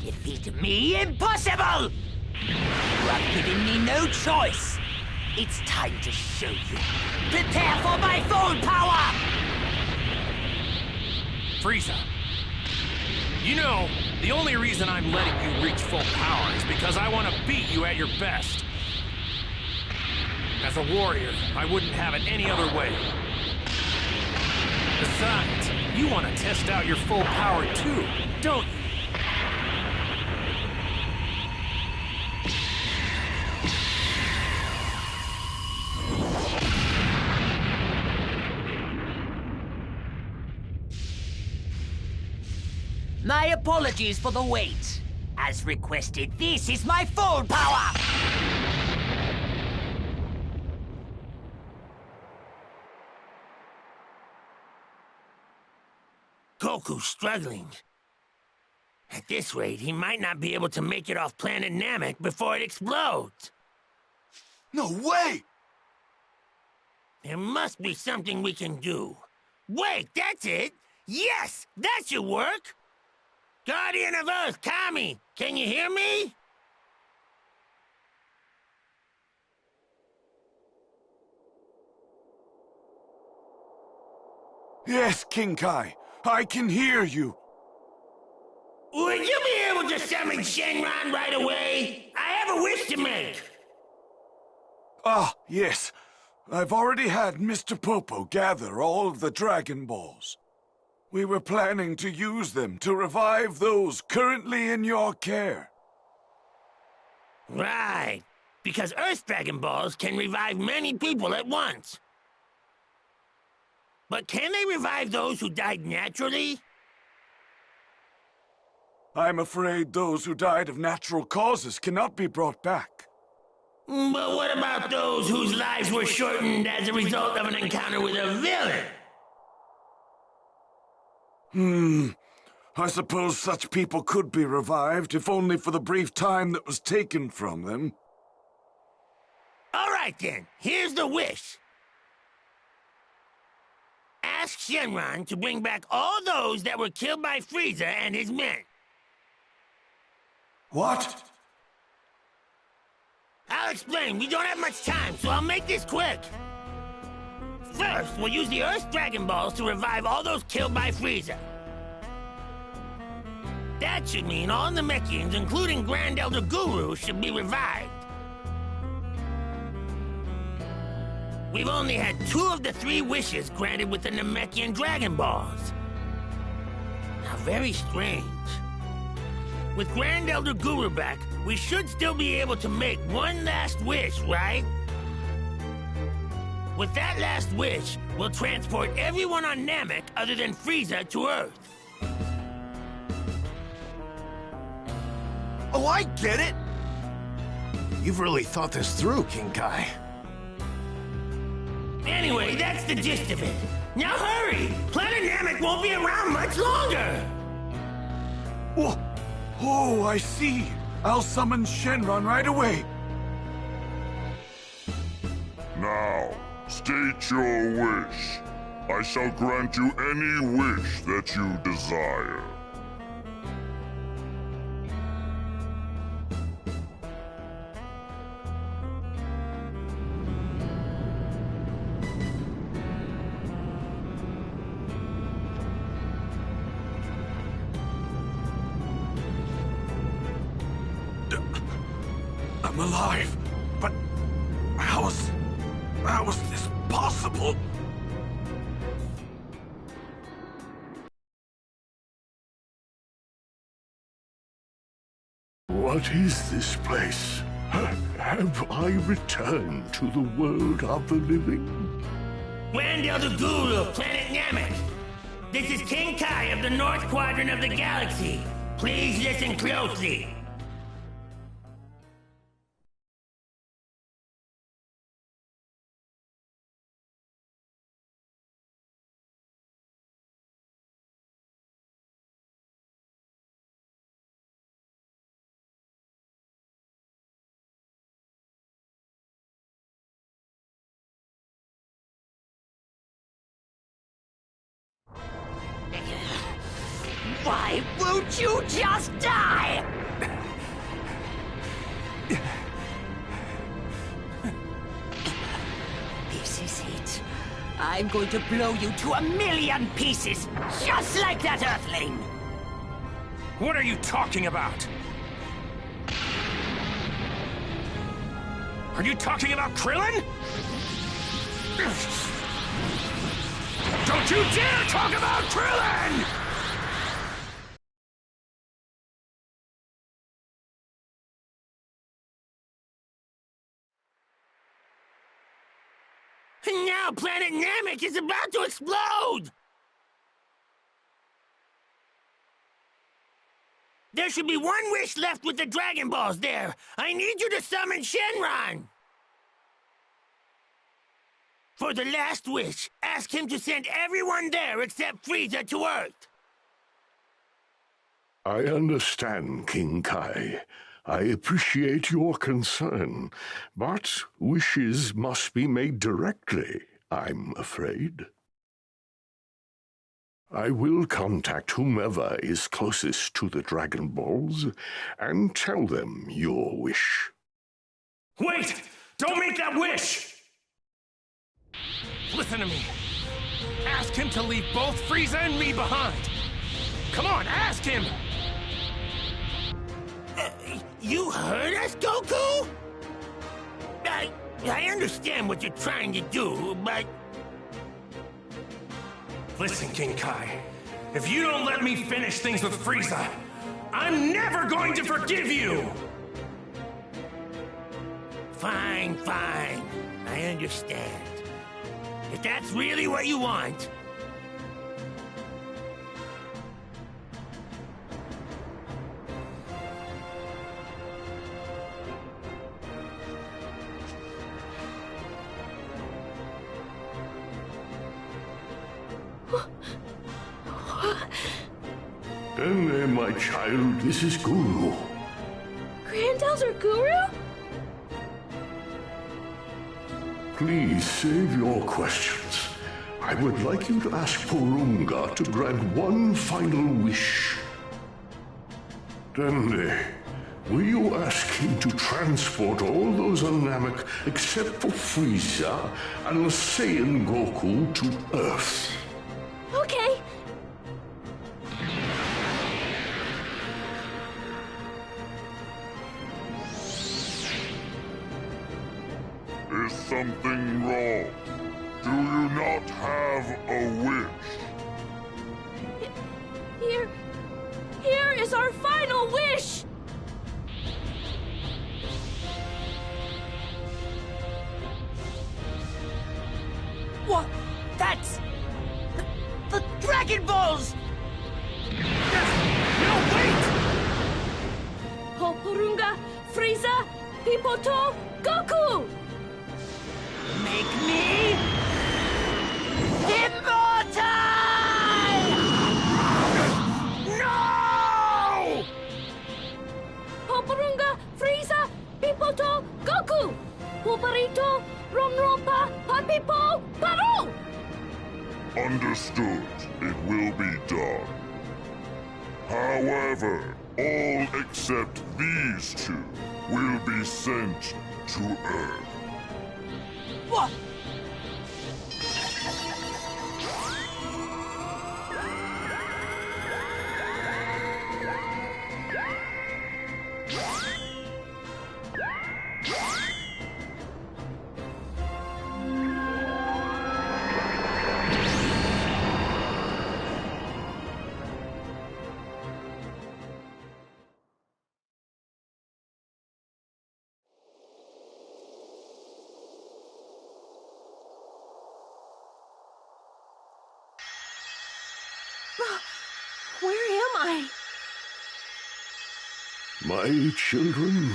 Defeat me? Impossible! You have given me no choice. It's time to show you. Prepare for my full power! Frieza, you know, the only reason I'm letting you reach full power is because I want to beat you at your best. As a warrior, I wouldn't have it any other way. Besides, you want to test out your full power too, don't you? My apologies for the wait. As requested, this is my full power! Goku's struggling. At this rate, he might not be able to make it off planet Namek before it explodes. No way! There must be something we can do. Wait, that's it! Yes, that should work! Guardian of Earth, Kami, can you hear me? Yes, King Kai. I can hear you. Would you be able to summon Shenron right away? I have a wish to make. Ah, yes. I've already had Mr. Popo gather all of the Dragon Balls. We were planning to use them to revive those currently in your care. Right, because Earth Dragon Balls can revive many people at once. But can they revive those who died naturally? I'm afraid those who died of natural causes cannot be brought back. But what about those whose lives were shortened as a result of an encounter with a villain? I suppose such people could be revived, if only for the brief time that was taken from them. All right then, here's the wish. Ask Shenron to bring back all those that were killed by Frieza and his men. What? I'll explain. We don't have much time, so I'll make this quick. First, we'll use the Earth's Dragon Balls to revive all those killed by Frieza. That should mean all Namekians, including Grand Elder Guru, should be revived. We've only had 2 of the 3 wishes granted with the Namekian Dragon Balls. How very strange. With Grand Elder Guru back, we should still be able to make one last wish, right? With that last wish, we'll transport everyone on Namek other than Frieza to Earth. Oh, I get it! You've really thought this through, King Kai. Anyway, that's the gist of it. Now hurry! Planet Namek won't be around much longer! Oh, I see. I'll summon Shenron right away. Now, state your wish. I shall grant you any wish that you desire. I'm alive, but how is this possible? What is this place? Have I returned to the world of the living? Grand Elder Guru of Planet Namek. This is King Kai of the North Quadrant of the galaxy. Please listen closely. Why won't you just die? This is it. I'm going to blow you to 1,000,000 pieces, just like that Earthling! What are you talking about? Are you talking about Krillin? Don't you dare talk about Krillin! Now planet Namek is about to explode! There should be one wish left with the Dragon Balls there. I need you to summon Shenron! For the last wish, ask him to send everyone there except Frieza to Earth. I understand, King Kai. I appreciate your concern, but wishes must be made directly, I'm afraid. I will contact whomever is closest to the Dragon Balls and tell them your wish. Wait! Don't make that wish! Listen to me. Ask him to leave both Frieza and me behind. Come on, ask him! You heard us, Goku? I understand what you're trying to do, but... Listen, King Kai. If you don't let me finish things with Frieza, I'm never going to forgive you! Fine, fine. I understand. If that's really what you want... Dende, my child, this is Guru. Grand Elder Guru? Please save your questions. I would like you to ask Porunga to grant one final wish. Dende, will you ask him to transport all those on Namek except for Frieza and Saiyan Goku to Earth? Okay. Is something wrong? Do you not have a wish? Here is our final wish! What? That's... the Dragon Balls! No, wait! Porunga, Frieza, Pipoto, Goku! Make me... immortal! No! Porunga, Frieza, Pipoto, Goku! Puparito, Romropa, Papipo, Paru! Understood. It will be done. However, all except these two will be sent to Earth. What? Where am I? My children,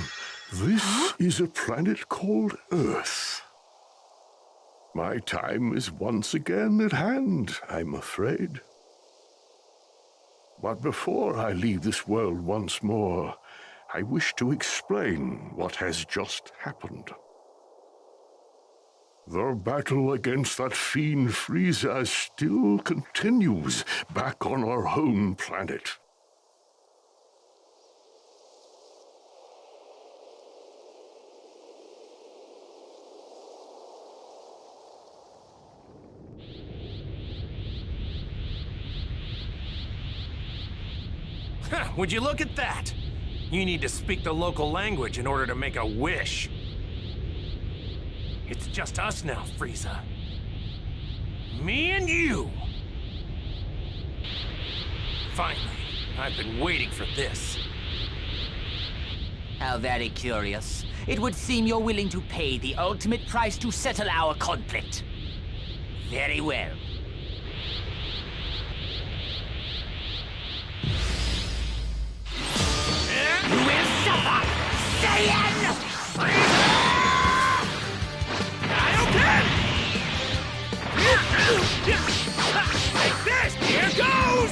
this is a planet called Earth. My time is once again at hand, I'm afraid. But before I leave this world once more, I wish to explain what has just happened. The battle against that fiend Frieza still continues back on our home planet. Would you look at that? You need to speak the local language in order to make a wish. It's just us now, Frieza. Me and you! Finally, I've been waiting for this. How very curious. It would seem you're willing to pay the ultimate price to settle our conflict. Very well. You will suffer, Saiyan! Like this! Here goes!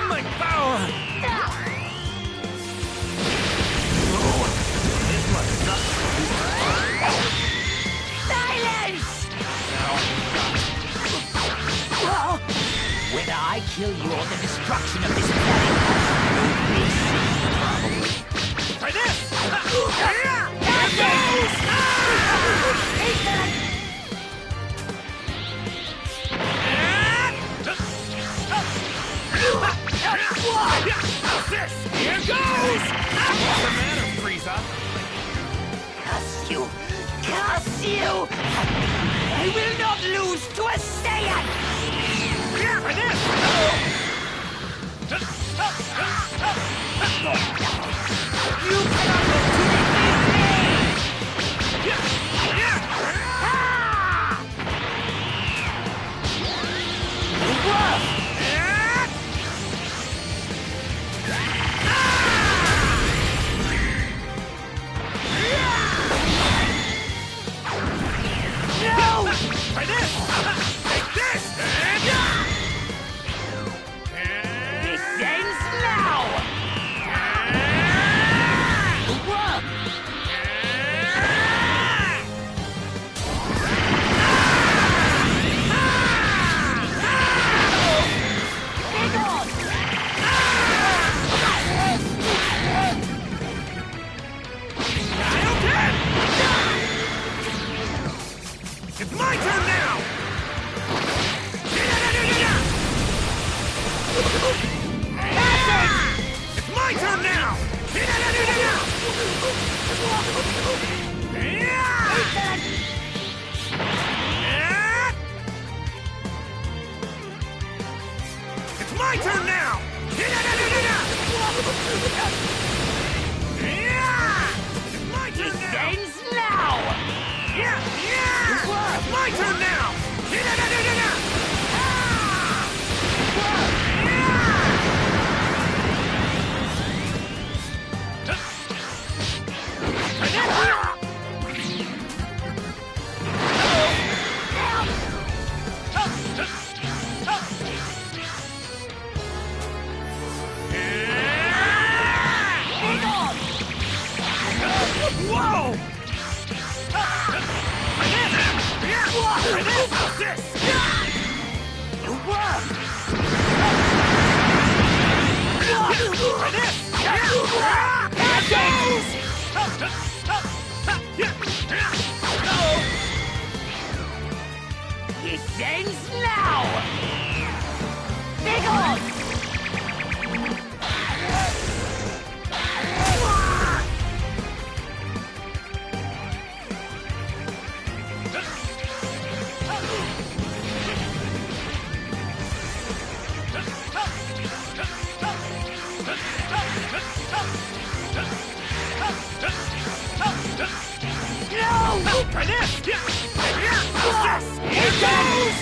My power! Silence! Whether I kill you or the destruction of this planet, you'll see, probably. Try this! Here goes! How's this? Here goes! What's the matter, Frieza? Curse you! Curse you! I will not lose to a Saiyan! Try this! You cannot look to defeat me! Try this! Take this! This ends now! It's my turn now! It's my turn now! It's my turn now! It's my turn This now! ends now! It's my turn now! Whoa! How's this? This ends now! Big on! Try this! Here goes!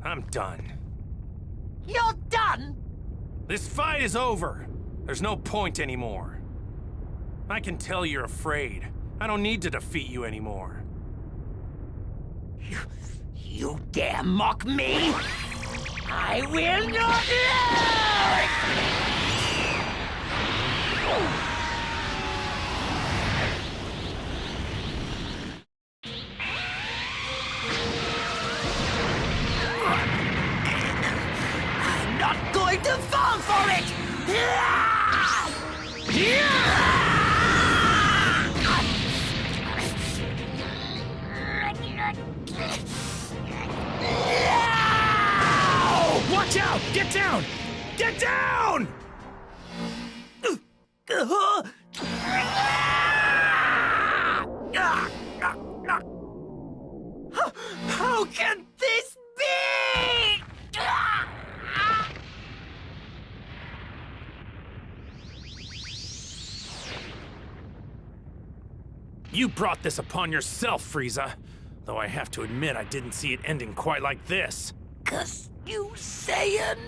I'm done. You're done? This fight is over. There's no point anymore. I can tell you're afraid. I don't need to defeat you anymore. You dare mock me? I will not lose! I'm not going to fall for it! Watch out! Get down! Get down! How can this be? You brought this upon yourself, Frieza. Though I have to admit I didn't see it ending quite like this. 'Cause you Saiyan...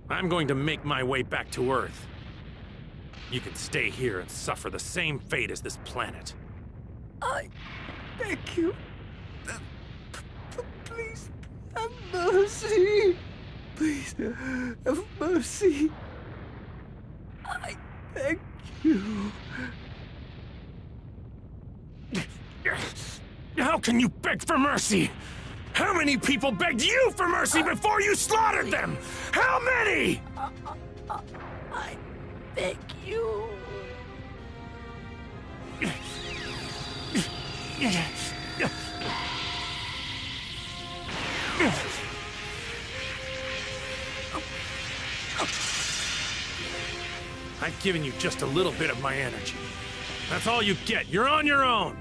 I'm going to make my way back to Earth. You can stay here and suffer the same fate as this planet. I beg you. Please have mercy. Please have mercy. I beg you. How can you beg for mercy? How many people begged you for mercy before you slaughtered them? How many? I beg you. I've given you just a little bit of my energy. That's all you get. You're on your own.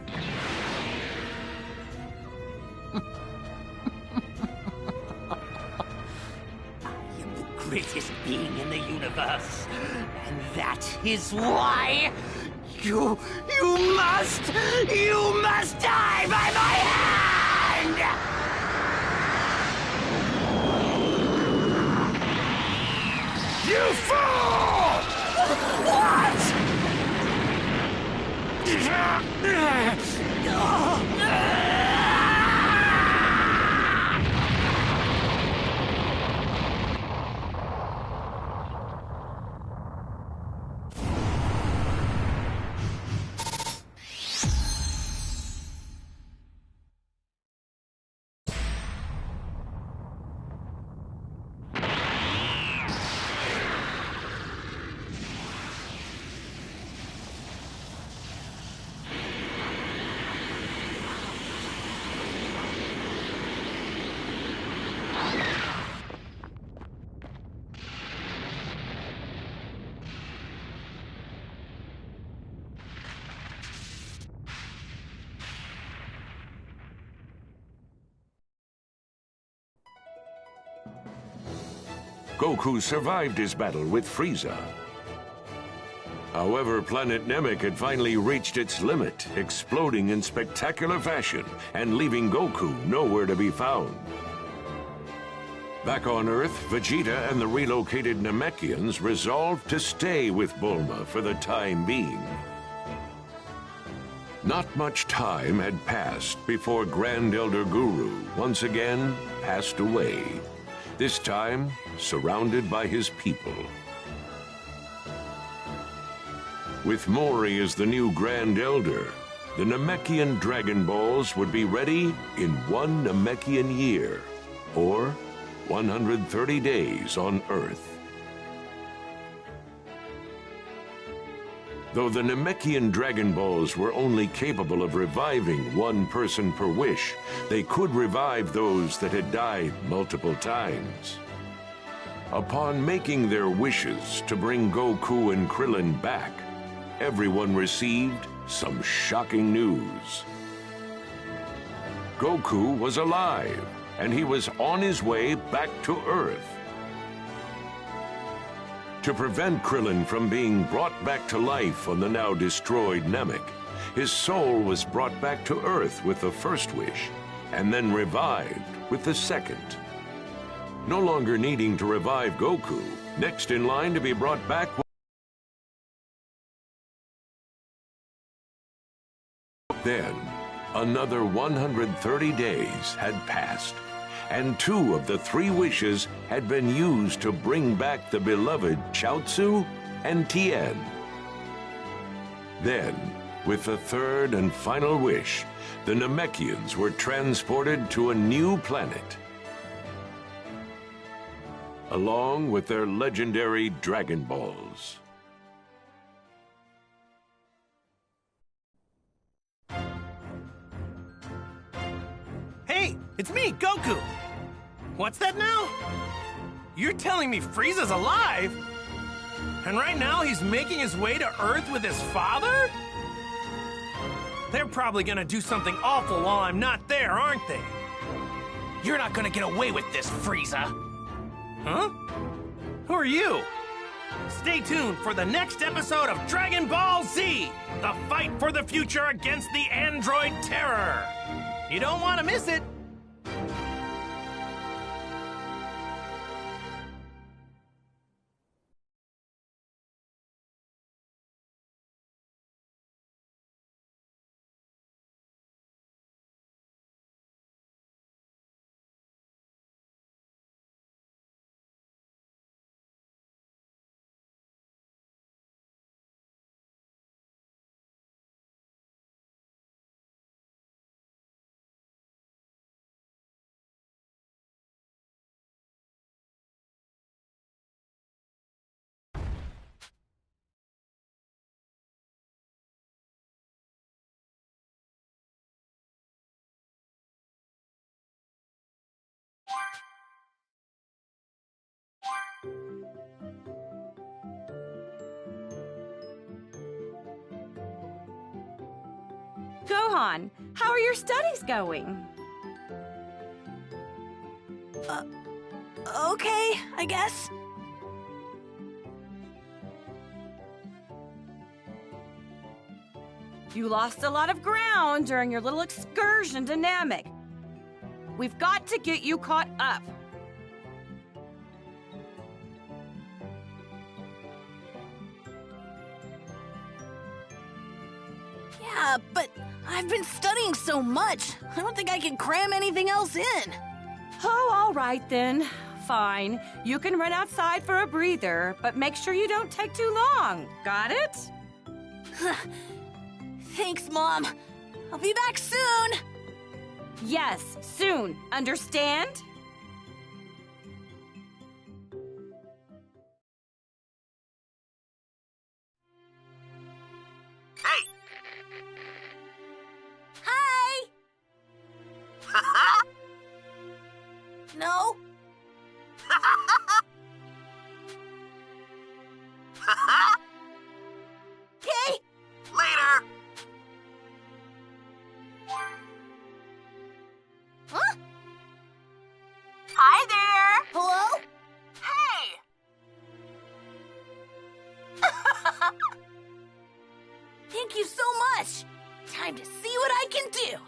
Greatest being in the universe. And that is why you must die by my hand! You fool! What? Goku survived his battle with Frieza. However, planet Namek had finally reached its limit, exploding in spectacular fashion and leaving Goku nowhere to be found. Back on Earth, Vegeta and the relocated Namekians resolved to stay with Bulma for the time being. Not much time had passed before Grand Elder Guru once again passed away, this time surrounded by his people. With Mori as the new Grand Elder, the Namekian Dragon Balls would be ready in 1 Namekian year, or 130 days on Earth. Though the Namekian Dragon Balls were only capable of reviving 1 person per wish, they could revive those that had died multiple times. Upon making their wishes to bring Goku and Krillin back, everyone received some shocking news. Goku was alive, and he was on his way back to Earth. To prevent Krillin from being brought back to life on the now destroyed Namek, his soul was brought back to Earth with the first wish, and then revived with the second. No longer needing to revive Goku, next in line to be brought back then, Another 130 days had passed, and 2 of the 3 wishes had been used to bring back the beloved Chaozu and Tien. Then, with the 3rd and final wish, the Namekians were transported to a new planet, along with their legendary Dragon Balls. Hey, it's me, Goku! What's that now? You're telling me Frieza's alive? And right now he's making his way to Earth with his father? They're probably gonna do something awful while I'm not there, aren't they? You're not gonna get away with this, Frieza! Huh? Who are you? Stay tuned for the next episode of Dragon Ball Z, the fight for the future against the android terror. You don't want to miss it. Gohan, how are your studies going? Okay, I guess. You lost a lot of ground during your little excursion to Namek. We've got to get you caught up. Yeah, but I've been studying so much. I don't think I can cram anything else in. Oh, all right then. Fine. You can run outside for a breather, but make sure you don't take too long. Got it? Thanks, Mom. I'll be back soon. Yes, soon. Understand? Hey! Hi! No? Okay? Later! Huh? Hi there! Hello? Hey! Thank you so much. Time to see what I can do.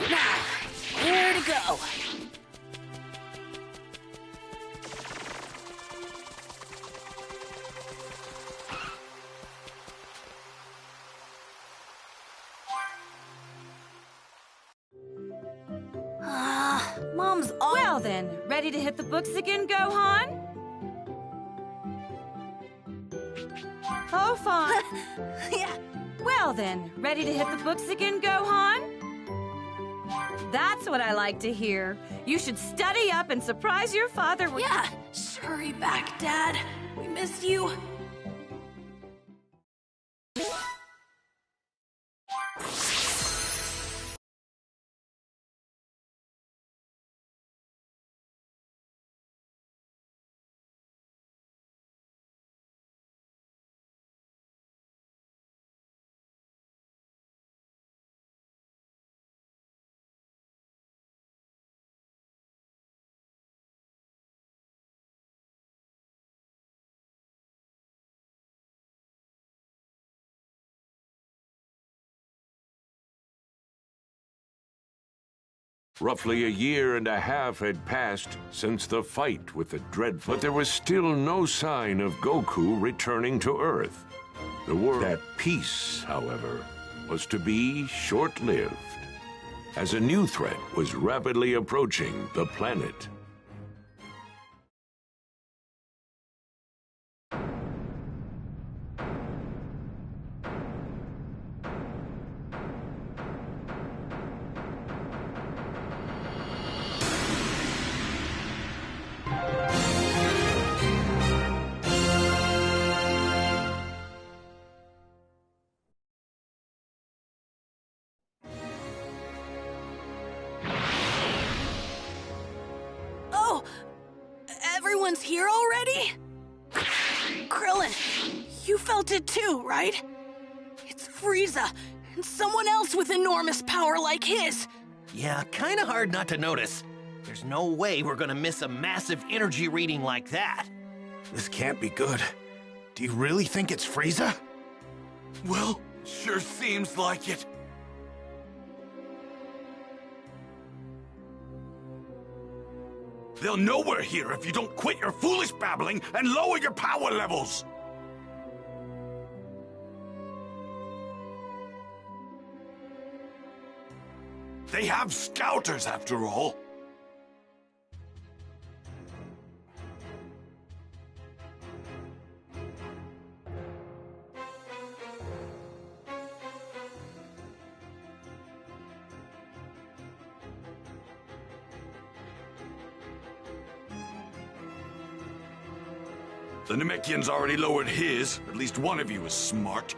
Now, where to go? Mom's always... Well then, ready to hit the books again, Gohan? Oh, fine. Yeah. Well then, ready to hit the books again, Gohan? That's what I like to hear. You should study up and surprise your father with... Yeah, hurry back, Dad. We miss you. Roughly a year and a half had passed since the fight with the dreadful, but there was still no sign of Goku returning to Earth. The world at peace, however, was to be short-lived, as a new threat was rapidly approaching the planet. Oh, everyone's here already? Krillin, you felt it too, right? It's Frieza, and someone else with enormous power like his. Yeah, kinda hard not to notice. There's no way we're gonna miss a massive energy reading like that. This can't be good. Do you really think it's Frieza? Well, sure seems like it. They'll know we're here if you don't quit your foolish babbling and lower your power levels! They have scouters, after all. The Namekian's already lowered his. At least one of you is smart.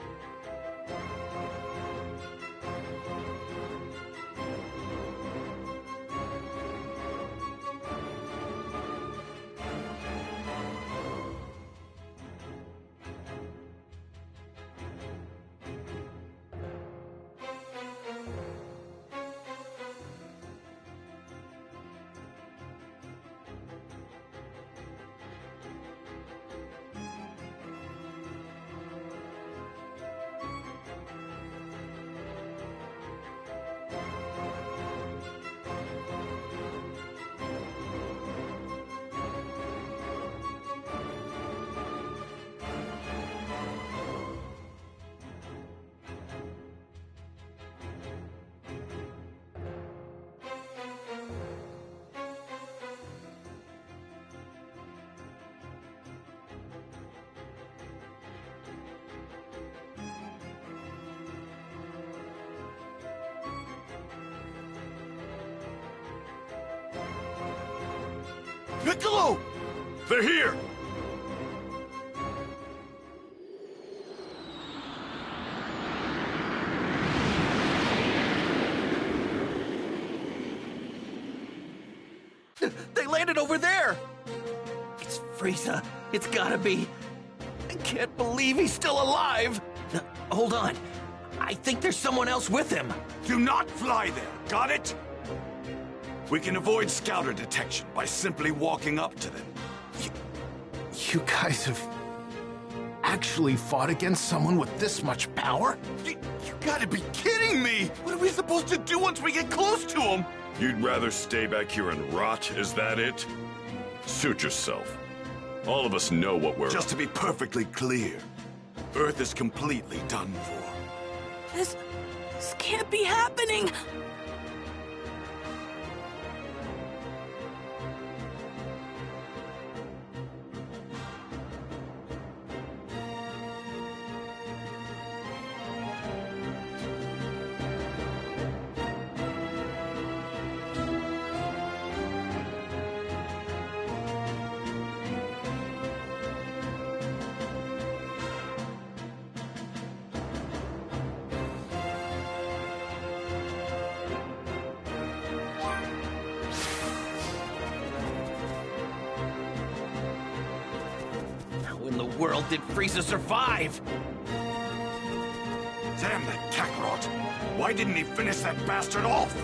Piccolo! They're here! They landed over there! It's Frieza. It's gotta be. I can't believe he's still alive! Hold on. I think there's someone else with him. Do not fly there, got it? We can avoid scouter detection by simply walking up to them. You guys have actually fought against someone with this much power? You gotta be kidding me! What are we supposed to do once we get close to him? You'd rather stay back here and rot, is that it? Suit yourself. All of us know what we're... Just to be perfectly clear, Earth is completely done for. This can't be happening! world did Frieza survive? Damn that Kakarot! Why didn't he finish that bastard off?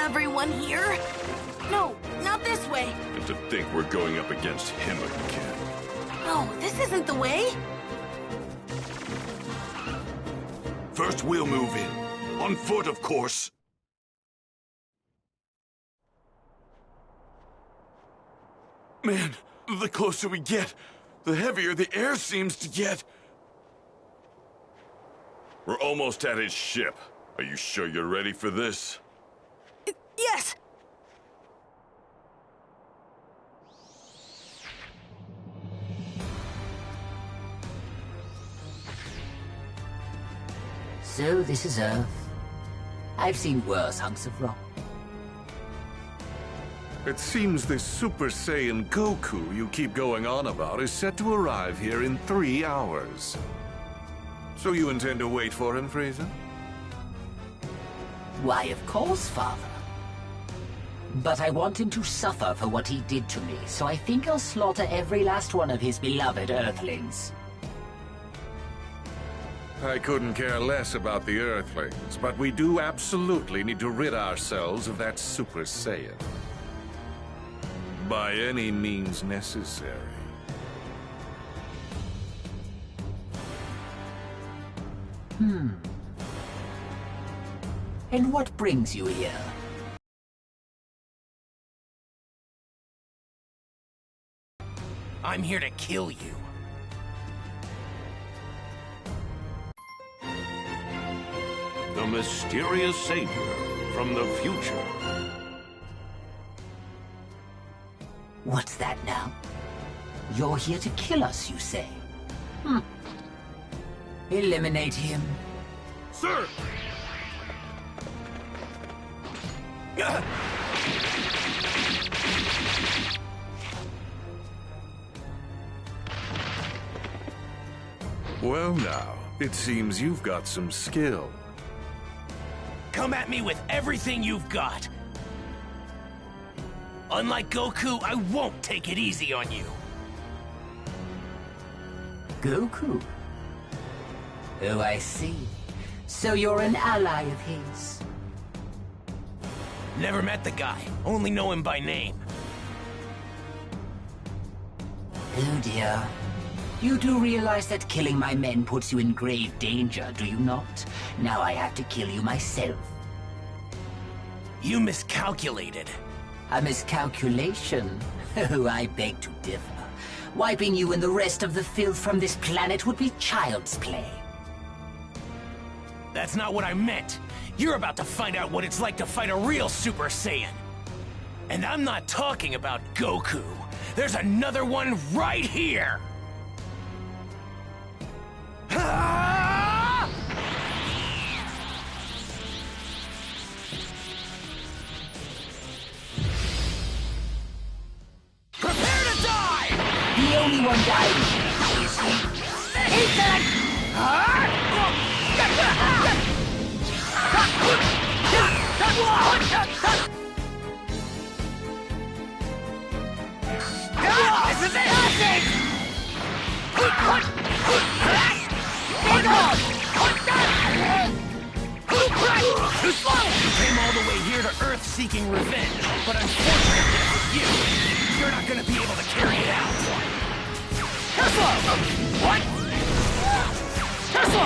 Everyone here? No, not this way. And to think we're going up against him again. No, this isn't the way. First we'll move in. On foot, of course. Man, the closer we get, the heavier the air seems to get. We're almost at his ship. Are you sure you're ready for this? Yes! So this is Earth. I've seen worse hunks of rock. It seems this Super Saiyan Goku you keep going on about is set to arrive here in 3 hours. So you intend to wait for him, Frieza? Why, of course, Father. But I want him to suffer for what he did to me, so I think I'll slaughter every last one of his beloved Earthlings. I couldn't care less about the Earthlings, but we do absolutely need to rid ourselves of that Super Saiyan. By any means necessary. And what brings you here? I'm here to kill you. The mysterious savior from the future. What's that now? You're here to kill us, you say? Eliminate him. Sir! Well now, it seems you've got some skill. Come at me with everything you've got. Unlike Goku, I won't take it easy on you. Goku? Oh, I see. So you're an ally of his. Never met the guy, only know him by name. Oh dear. You do realize that killing my men puts you in grave danger, do you not? Now I have to kill you myself. You miscalculated. A miscalculation? Oh, I beg to differ. Wiping you and the rest of the filth from this planet would be child's play. That's not what I meant. You're about to find out what it's like to fight a real Super Saiyan. And I'm not talking about Goku. There's another one right here! Prepare to die! The only one dying is you. This is it! Too slow! You came all the way here to Earth seeking revenge, but unfortunately for you, you're not gonna be able to carry it out. Tesla! What? Tesla!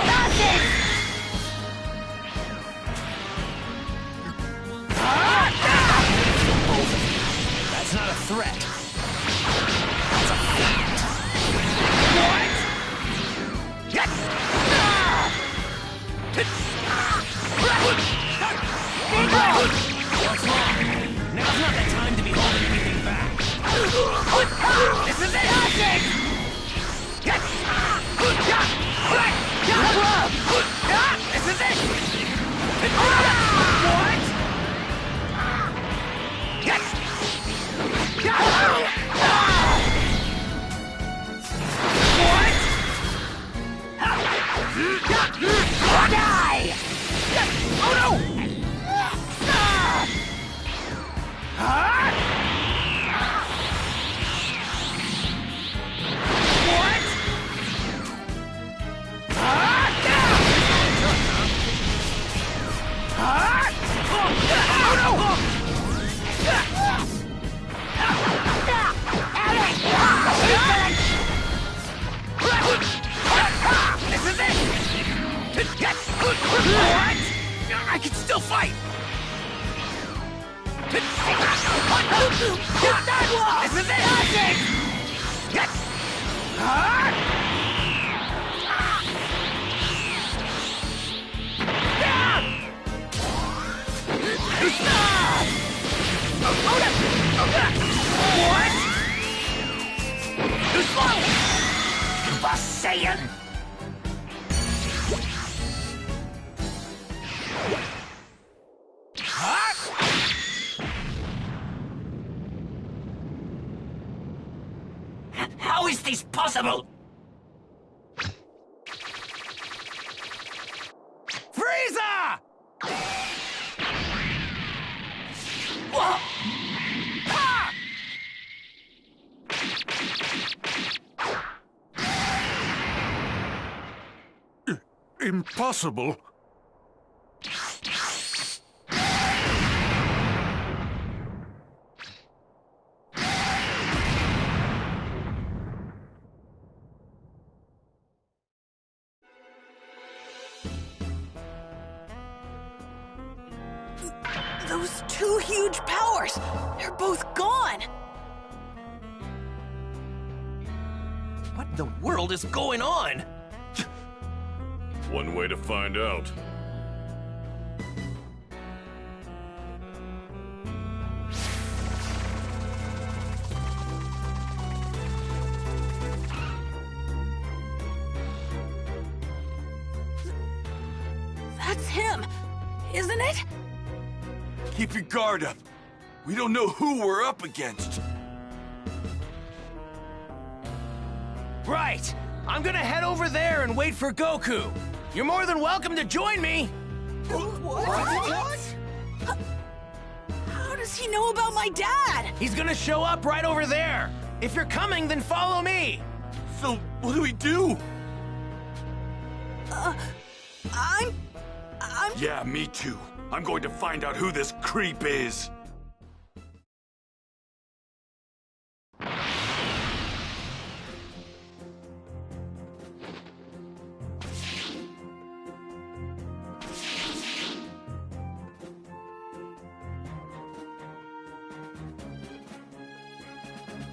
That's not a threat. That's a fact. What? Yes! What's wrong? Now's not the time to be holding anything back. This is it! Yes! This is it! What? Yes! What? Die! Oh no! What? Oh no! This is it! What? I can still fight! This is it! Yes! What? Too slow! Super Saiyan! How is this possible? Frieza! Whoa! Ah! Impossible. Those two huge powers, they're both gone. What in the world is going on? One way to find out. That's him, isn't it? Keep your guard up. We don't know who we're up against. Right! I'm gonna head over there and wait for Goku. You're more than welcome to join me. What? How does he know about my dad? He's gonna show up right over there. If you're coming, then follow me. So, what do we do? I'm... Yeah, me too. I'm going to find out who this creep is.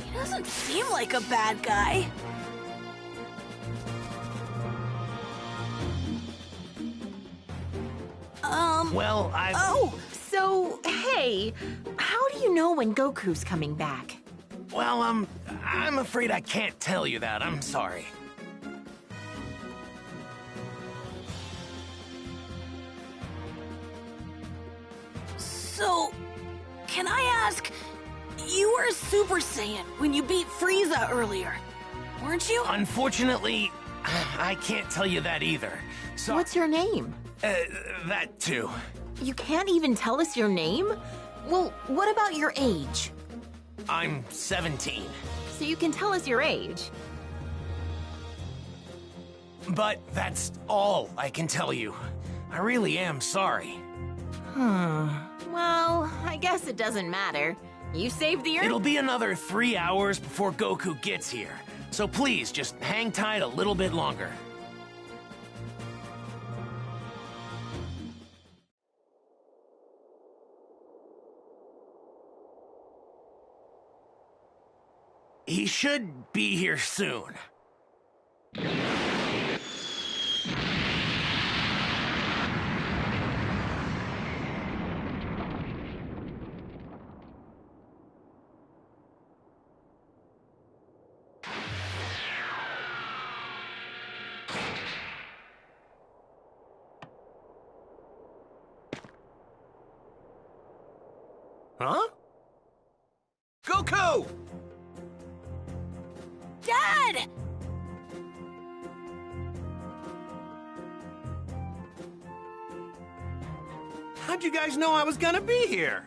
He doesn't seem like a bad guy. Well, Oh, so, hey, how do you know when Goku's coming back? Well, I'm afraid I can't tell you that. I'm sorry. So, can I ask, you were a Super Saiyan when you beat Frieza earlier, weren't you? Unfortunately, I can't tell you that either. So, What's your name? that too. You can't even tell us your name? Well, what about your age? I'm 17. So you can tell us your age. But that's all I can tell you. I really am sorry. Well, I guess it doesn't matter. You saved the Earth. It'll be another 3 hours before Goku gets here. So please, just hang tight a little bit longer. He should be here soon. Huh? Goku! Dad! How'd you guys know I was gonna be here?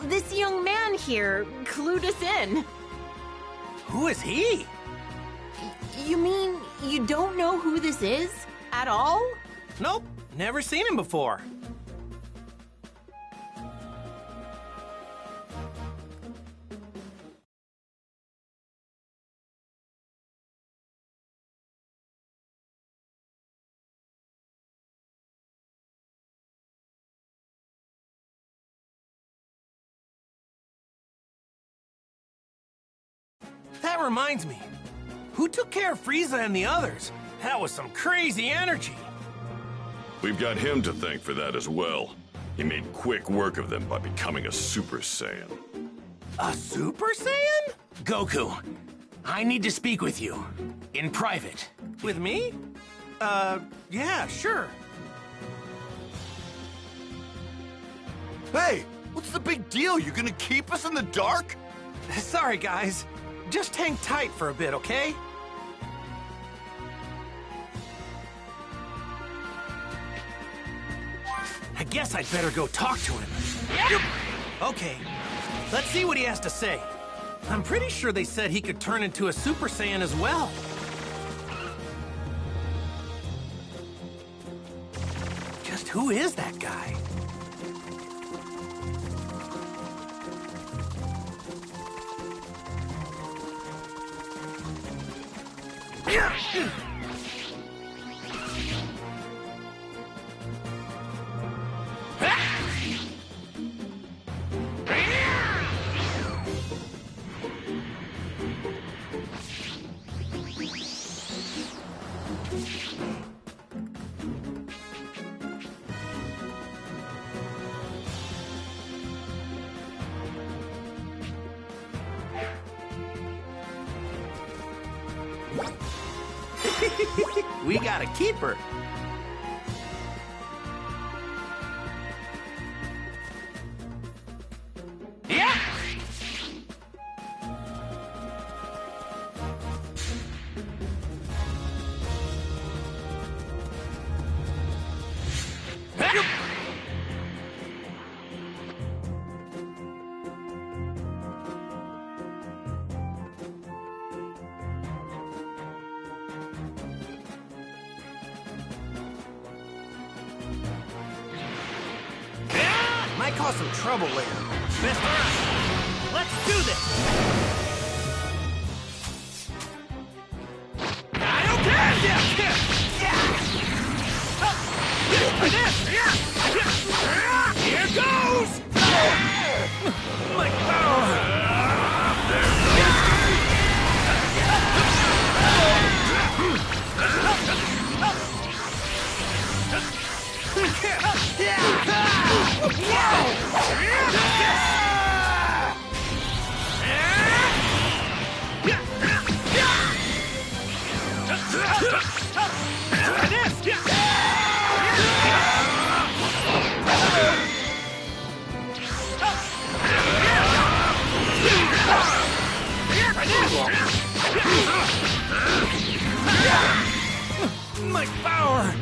This young man here clued us in. Who is he? You mean you don't know who this is? At all? Nope, never seen him before. That reminds me. Who took care of Frieza and the others? That was some crazy energy. We've got him to thank for that as well. He made quick work of them by becoming a Super Saiyan. A Super Saiyan? Goku, I need to speak with you. In private. With me? Yeah, sure. Hey, what's the big deal? You gonna keep us in the dark? Sorry, guys. Just hang tight for a bit, okay? I guess I'd better go talk to him. Okay, let's see what he has to say. I'm pretty sure they said he could turn into a Super Saiyan as well. Just who is that guy? We got a keeper. Yeah. Might cause some trouble later. Best run. Let's do this. I don't care. Here goes. My power. Whoa! My power!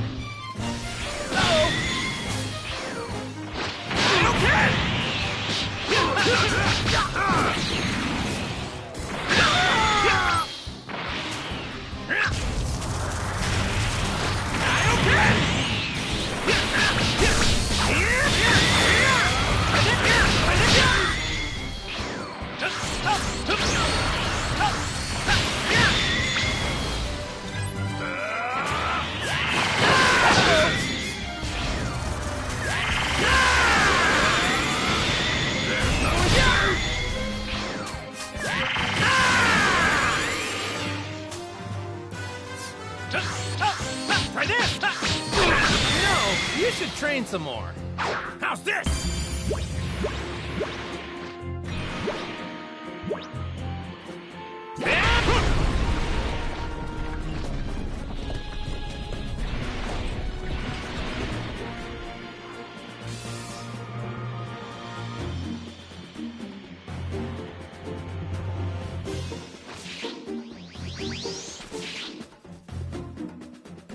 Try this! No, you should train some more. How's this?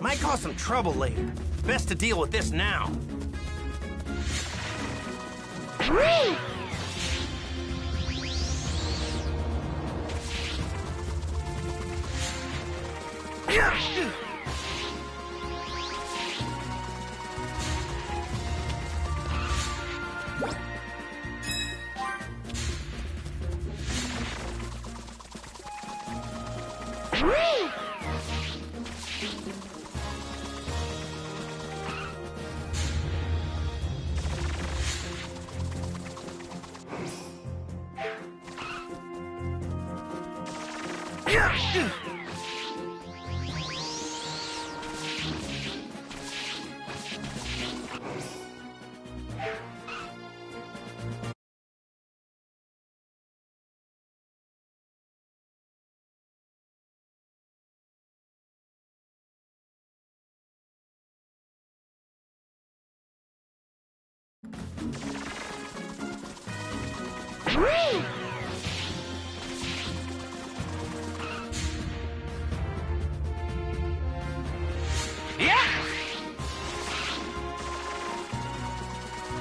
Might cause some trouble later. Best to deal with this now. Woo!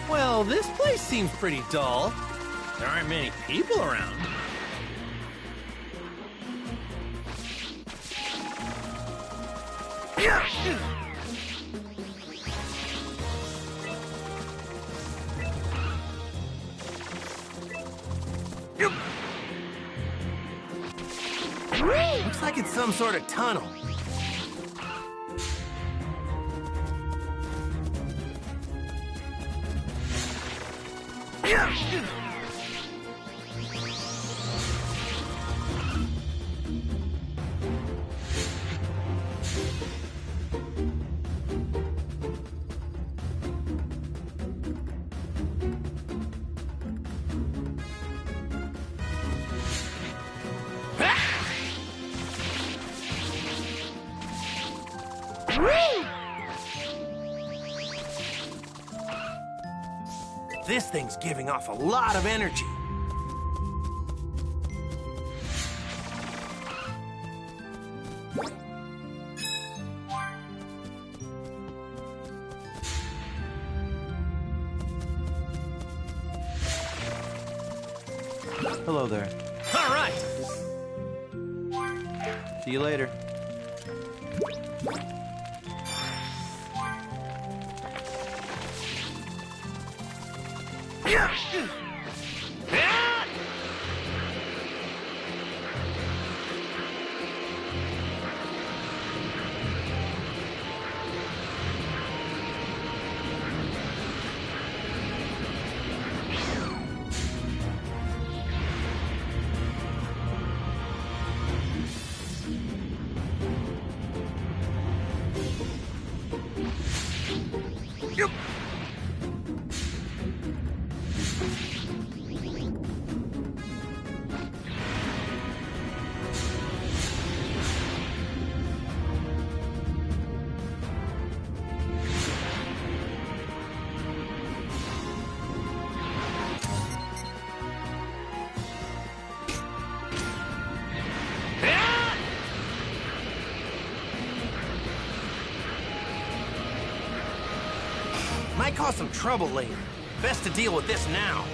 Well, this place seems pretty dull. There aren't many people around. Looks like it's some sort of tunnel. This thing's giving off a lot of energy. Hello there. All right. See you later. Might cause some trouble later. Best to deal with this now.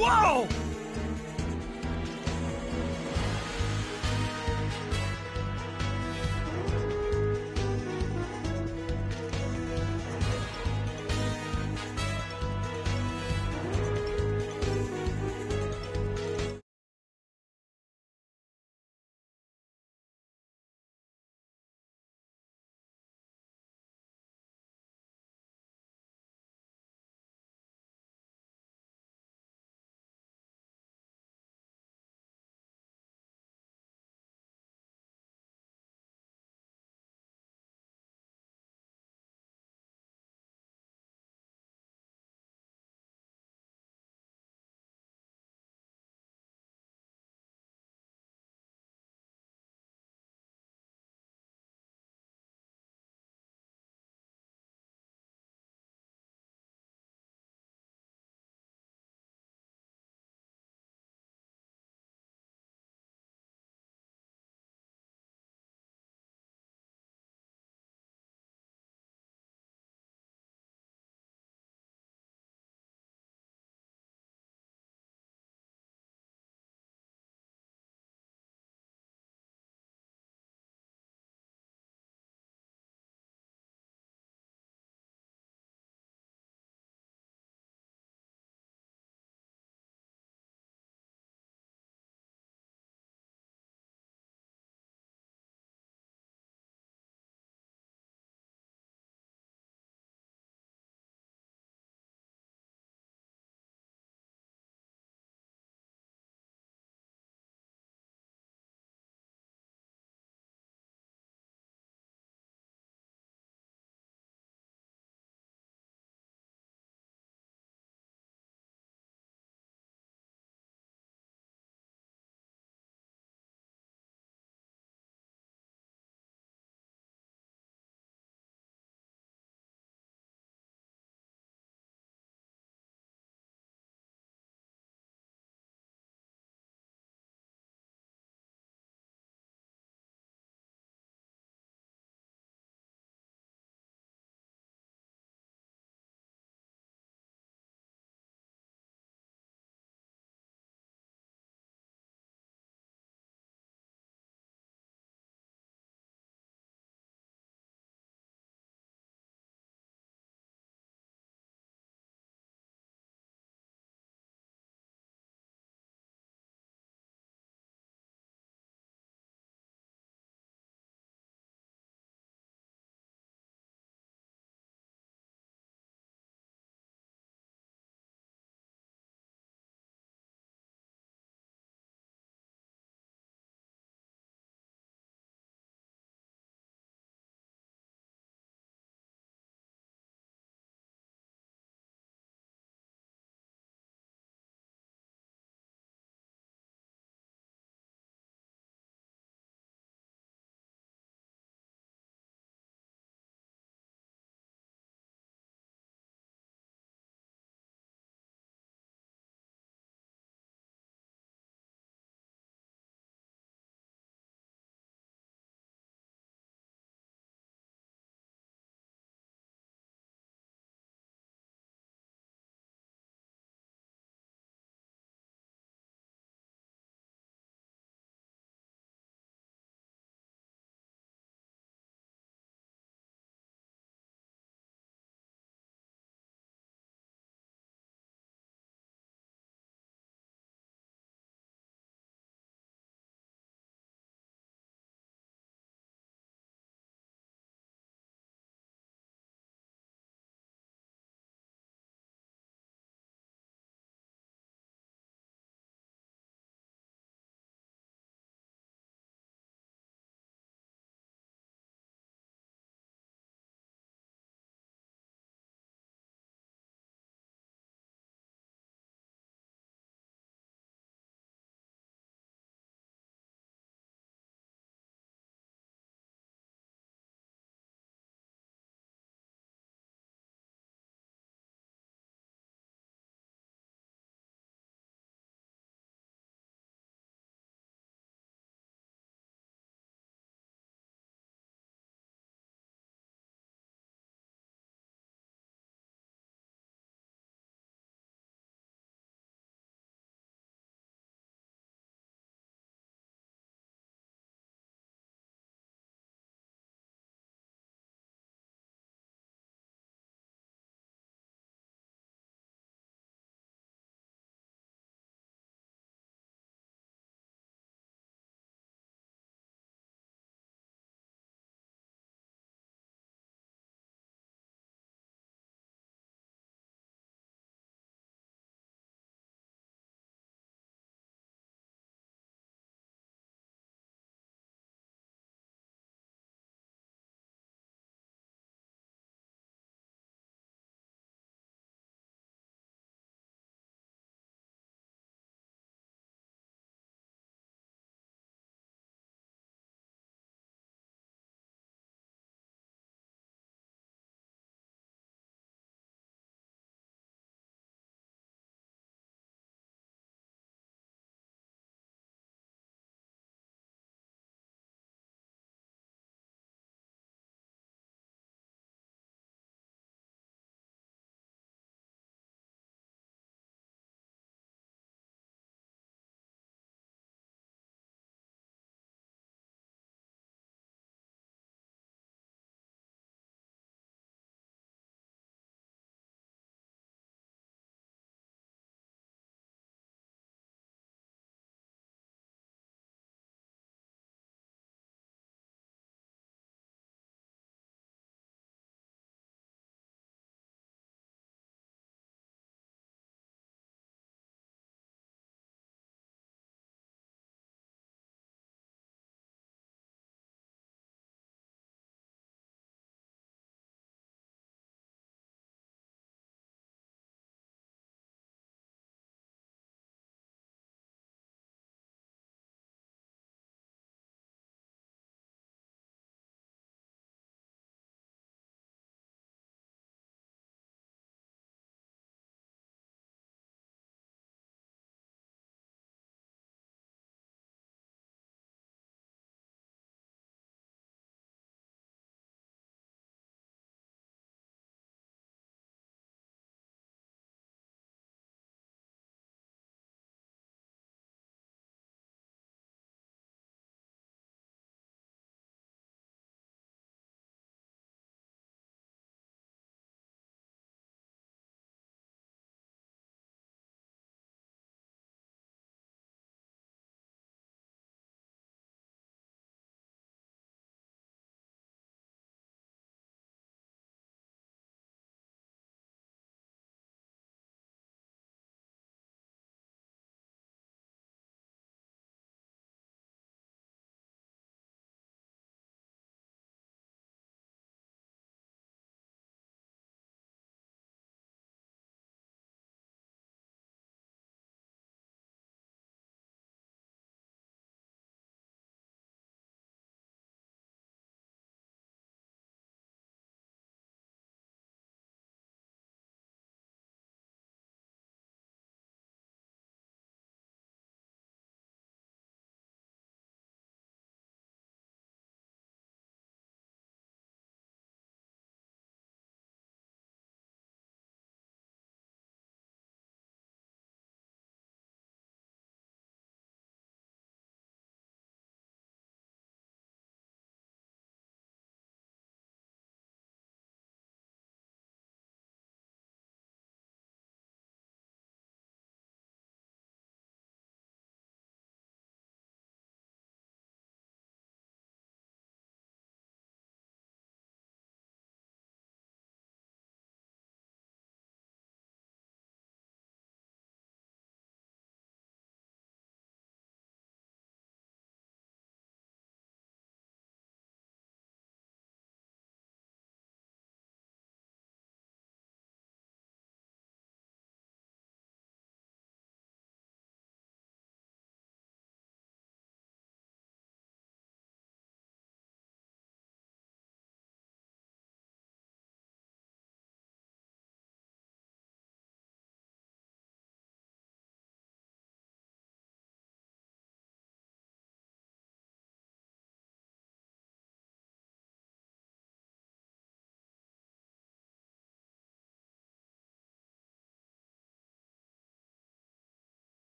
Whoa!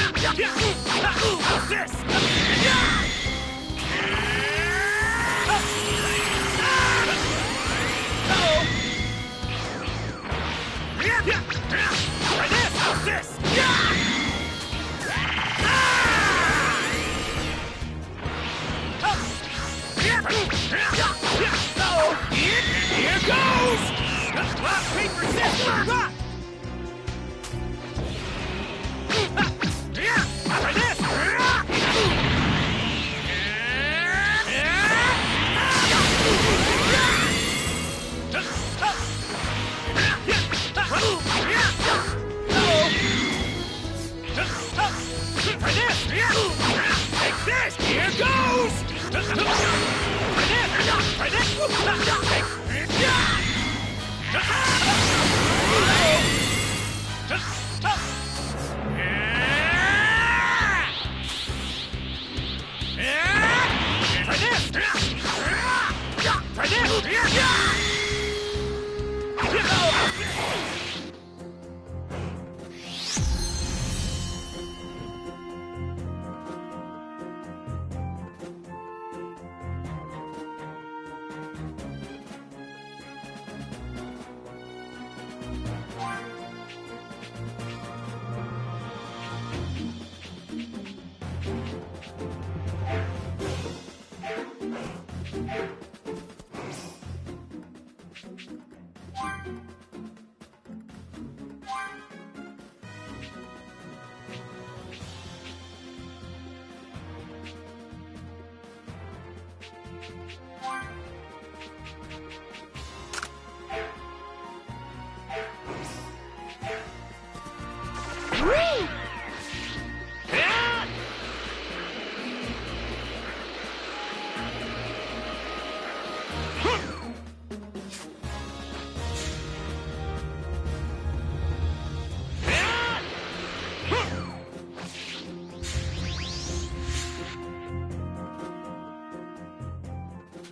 How's this? Try this! How's this? Here goes! Rock, paper, scissors! Try this! Try this! Take this! Here goes! Try this! Try this! Try this!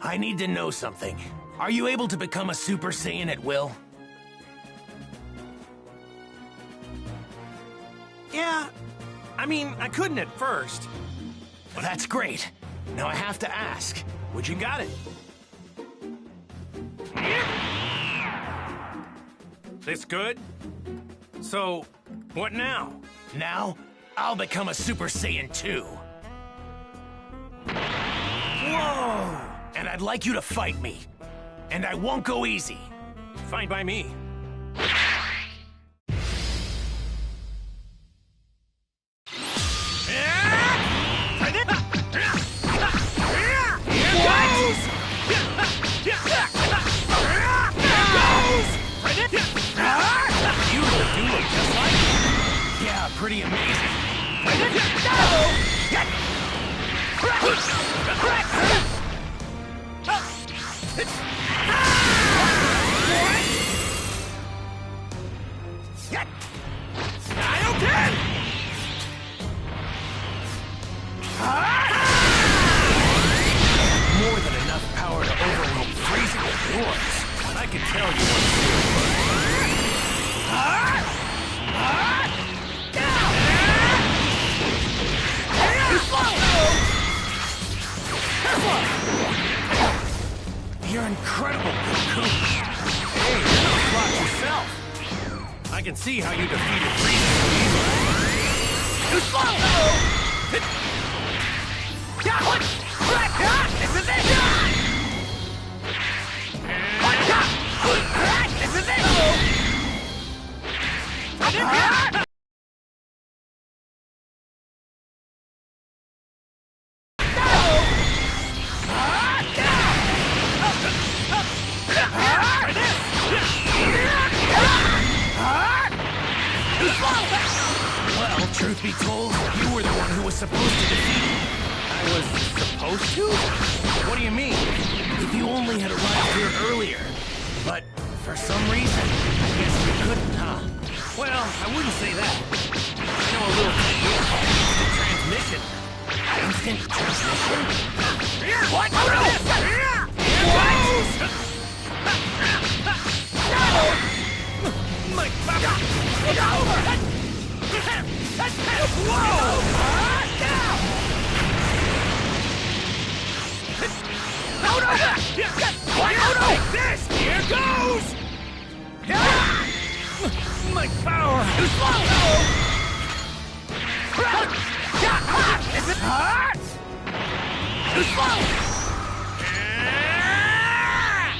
I need to know something. Are you able to become a Super Saiyan at will? Yeah, I mean, I couldn't at first. Well, that's great. Now I have to ask, would you got it? This good? So, what now? Now, I'll become a Super Saiyan 2. Whoa! And I'd like you to fight me. And I won't go easy. Fine by me. Pretty amazing. More than enough power to overwhelm freezing with yours. I can tell you what's You're incredible, Goku. Hey, you're no slouch yourself. I can see how you defeated Frieza so easily. Too slow! This is it! This is it! Well, truth be told, you were the one who was supposed to defeat me. I was supposed to? What do you mean? If you only had arrived here earlier. But for some reason, I guess you couldn't, huh? Well, I wouldn't say that. I know a little technique called instant transmission. Instant transmission? What? My God! It's over! No, no! Oh, no! This! Here goes! My power! Too slow! Is it hot? Too slow!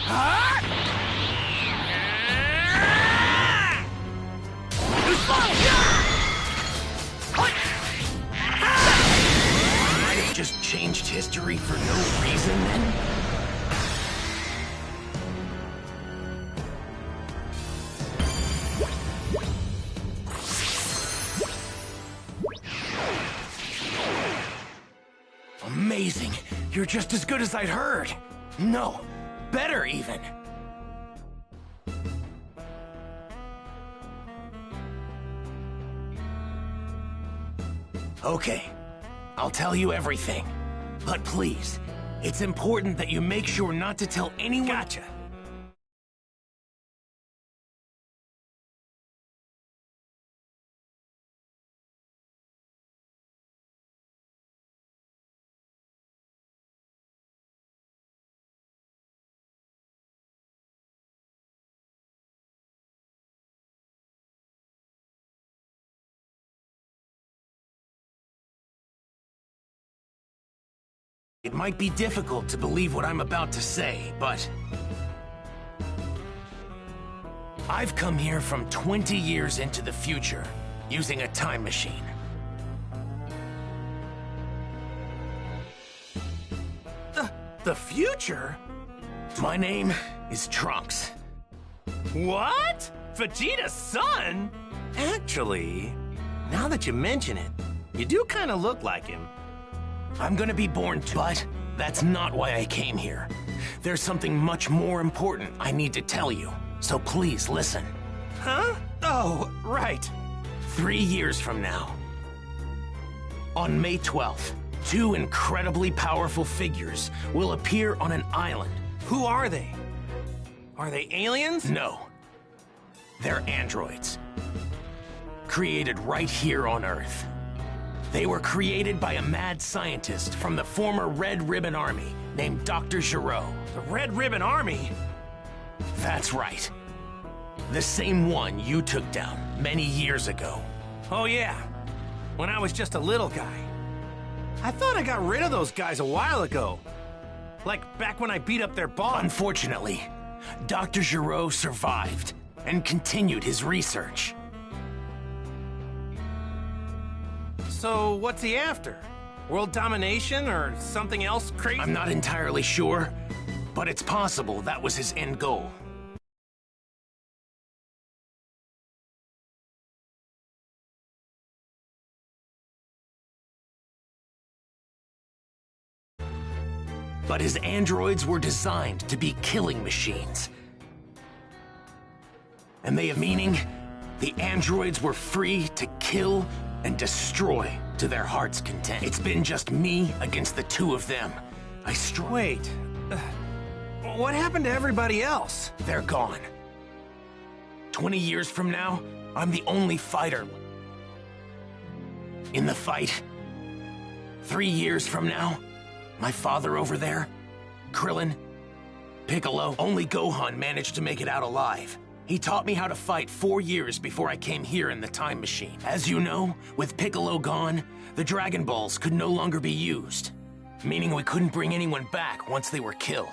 Hot? Too slow! Might have just changed history for no reason then? Amazing. You're just as good as I'd heard. No, better even. Okay, I'll tell you everything. But please, it's important that you make sure not to tell anyone— Gotcha. It might be difficult to believe what I'm about to say, but I've come here from 20 years into the future, using a time machine. The future? My name is Trunks. What? Vegeta's son? Actually, now that you mention it, you do kind of look like him. I'm gonna be born too, but that's not why I came here. There's something much more important I need to tell you, so please listen. Huh? Oh, right. 3 years from now, on May 12th, 2 incredibly powerful figures will appear on an island. Who are they? Are they aliens? No. They're androids. Created right here on Earth. They were created by a mad scientist from the former Red Ribbon Army named Dr. Giraud. The Red Ribbon Army? That's right. The same one you took down many years ago. Oh yeah, when I was just a little guy. I thought I got rid of those guys a while ago. Like back when I beat up their boss. Unfortunately, Dr. Giraud survived and continued his research. So what's he after? World domination or something else crazy? I'm not entirely sure, but it's possible that was his end goal. But his androids were designed to be killing machines. And they have meaning, the androids were free to kill and destroy to their heart's content. It's been just me against the 2 of them. Wait, what happened to everybody else? They're gone. 20 years from now, I'm the only fighter in the fight. 3 years from now, my father over there, Krillin, Piccolo, only Gohan managed to make it out alive. He taught me how to fight 4 years before I came here in the time machine. As you know, with Piccolo gone, the Dragon Balls could no longer be used, meaning we couldn't bring anyone back once they were killed.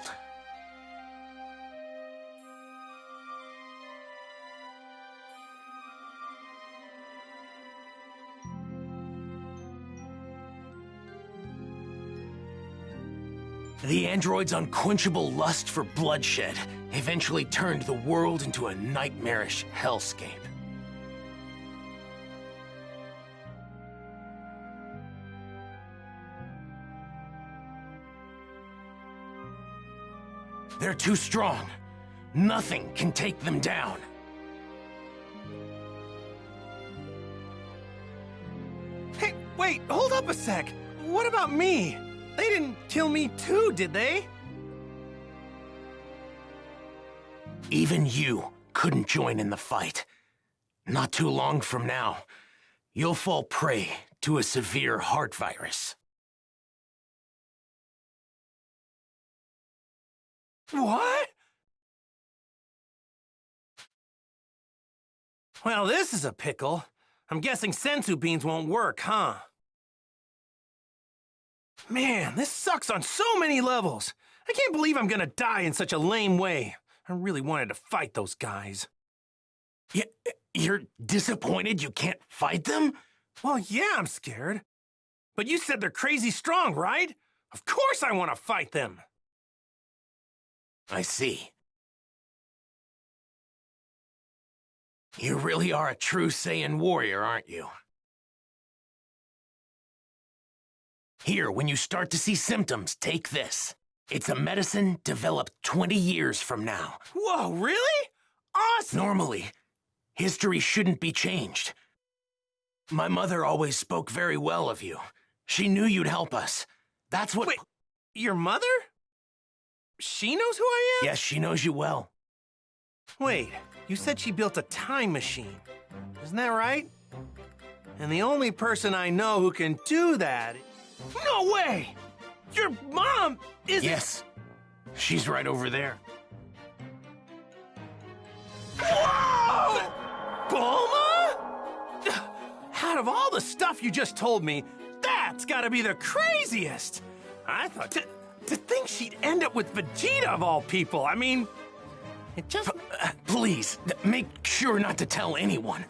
The android's unquenchable lust for bloodshed eventually turned the world into a nightmarish hellscape. They're too strong. Nothing can take them down. Hey, wait, hold up a sec. What about me? They didn't kill me too, did they? Even you couldn't join in the fight. Not too long from now, you'll fall prey to a severe heart virus. What? Well, this is a pickle. I'm guessing senzu beans won't work, huh? Man, this sucks on so many levels. I can't believe I'm gonna die in such a lame way. I really wanted to fight those guys. You're disappointed you can't fight them? Well, yeah, I'm scared. But you said they're crazy strong, right? Of course I want to fight them. I see. You really are a true Saiyan warrior, aren't you? Here, when you start to see symptoms, take this. It's a medicine developed 20 years from now. Whoa, really? Awesome! Normally, history shouldn't be changed. My mother always spoke very well of you. She knew you'd help us. That's what— Wait, your mother? She knows who I am? Yes, she knows you well. Wait, you said she built a time machine. Isn't that right? And the only person I know who can do that— No way! Your mom is— Yes, she's right over there. Whoa! Bulma? Out of all the stuff you just told me, that's gotta be the craziest! I thought— To think she'd end up with Vegeta of all people, I mean— It just— Please, make sure not to tell anyone.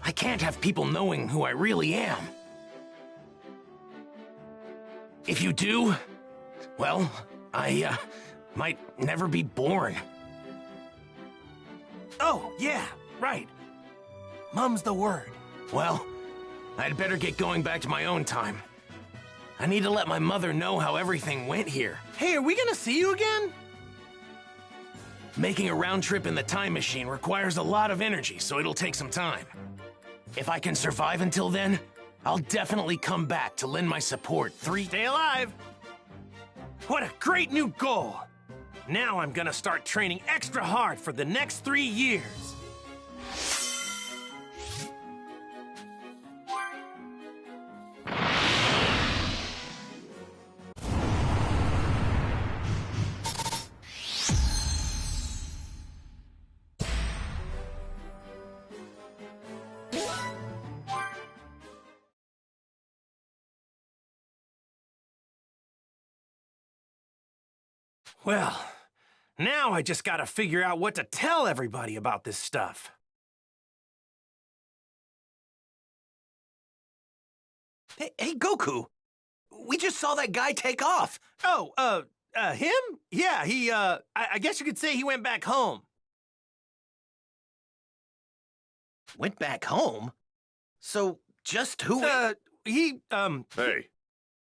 I can't have people knowing who I really am. If you do, well, I, might never be born. Oh, yeah, right. Mum's the word. Well, I'd better get going back to my own time. I need to let my mother know how everything went here. Hey, are we gonna see you again? Making a round trip in the time machine requires a lot of energy, so it'll take some time. If I can survive until then, I'll definitely come back to lend my support. Stay alive! What a great new goal! Now I'm gonna start training extra hard for the next 3 years. Well, now I just gotta figure out what to tell everybody about this stuff. Hey, Goku! We just saw that guy take off! Oh, him? Yeah, he, I guess you could say he went back home. Went back home? So, just who— Hey,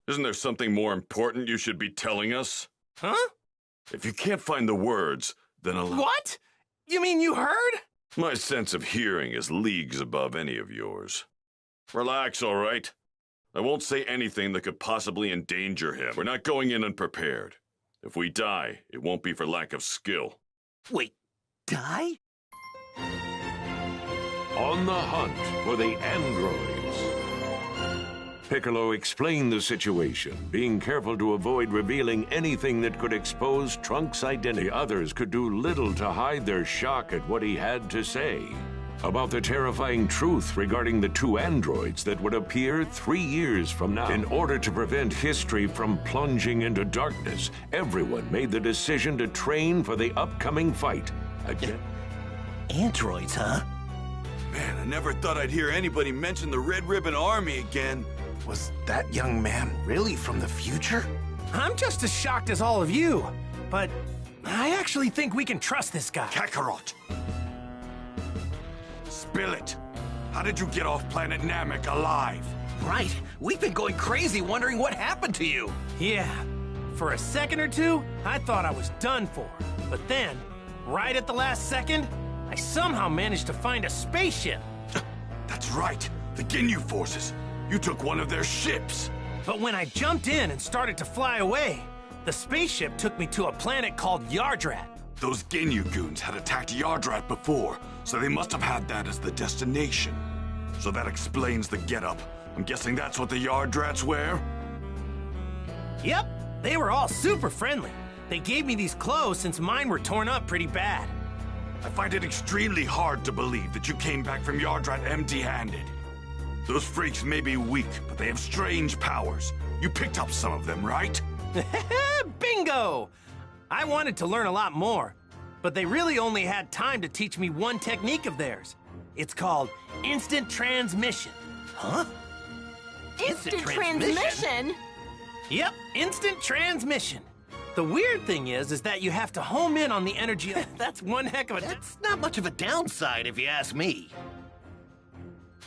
isn't there something more important you should be telling us? Huh? If you can't find the words, then allow— What? You mean you heard? My sense of hearing is leagues above any of yours. Relax, all right? I won't say anything that could possibly endanger him. We're not going in unprepared. If we die, it won't be for lack of skill. Wait, die? On the hunt for the androids. Piccolo explained the situation, being careful to avoid revealing anything that could expose Trunks' identity. The others could do little to hide their shock at what he had to say about the terrifying truth regarding the 2 androids that would appear 3 years from now. In order to prevent history from plunging into darkness, everyone made the decision to train for the upcoming fight again. Androids, huh? Man, I never thought I'd hear anybody mention the Red Ribbon Army again. Was that young man really from the future? I'm just as shocked as all of you, but I actually think we can trust this guy. Kakarot! Spill it! How did you get off planet Namek alive? Right, we've been going crazy wondering what happened to you. Yeah, for a second or two, I thought I was done for. But then, right at the last second, I somehow managed to find a spaceship. That's right, the Ginyu forces. You took one of their ships. But when I jumped in and started to fly away, the spaceship took me to a planet called Yardrat. Those Ginyu goons had attacked Yardrat before, so they must have had that as the destination. So that explains the getup. I'm guessing that's what the yard rats wear? Yep, they were all super friendly. They gave me these clothes since mine were torn up pretty bad. I find it extremely hard to believe that you came back from Yard Rat empty-handed. Those freaks may be weak, but they have strange powers. You picked up some of them, right? Bingo! I wanted to learn a lot more, but they really only had time to teach me one technique of theirs. It's called instant transmission. Huh? Instant transmission? Yep, instant transmission. The weird thing is that you have to home in on the energy of... That's one heck of a... That's not much of a downside, if you ask me.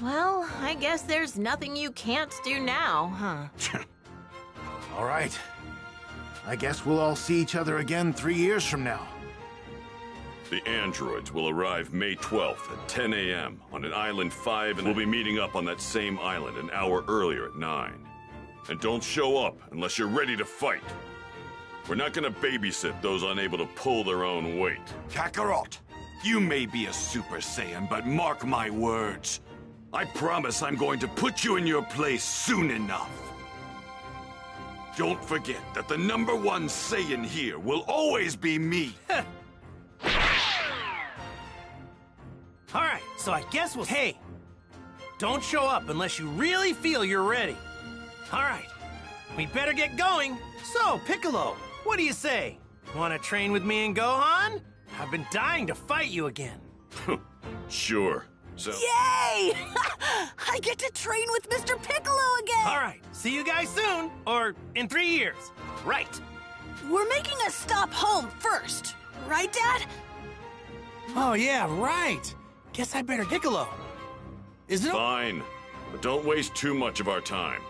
Well, I guess there's nothing you can't do now, huh? All right. I guess we'll all see each other again 3 years from now. The androids will arrive May 12th at 10 a.m. on an island 5, and we'll be meeting up on that same island an hour earlier at 9. And don't show up unless you're ready to fight. We're not gonna babysit those unable to pull their own weight. Kakarot, you may be a Super Saiyan, but mark my words. I promise I'm going to put you in your place soon enough. Don't forget that the #1 Saiyan here will always be me. All right, so I guess we'll... Hey, don't show up unless you really feel you're ready. All right, we'd better get going. So, Piccolo, what do you say? Want to train with me and Gohan? I've been dying to fight you again. Sure. So... Yay! I get to train with Mr. Piccolo again! All right, see you guys soon, or in 3 years. Right. We're making a stop home first, right, Dad? Oh, yeah, right. Guess I better Piccolo. Isn't it? Fine, but don't waste too much of our time.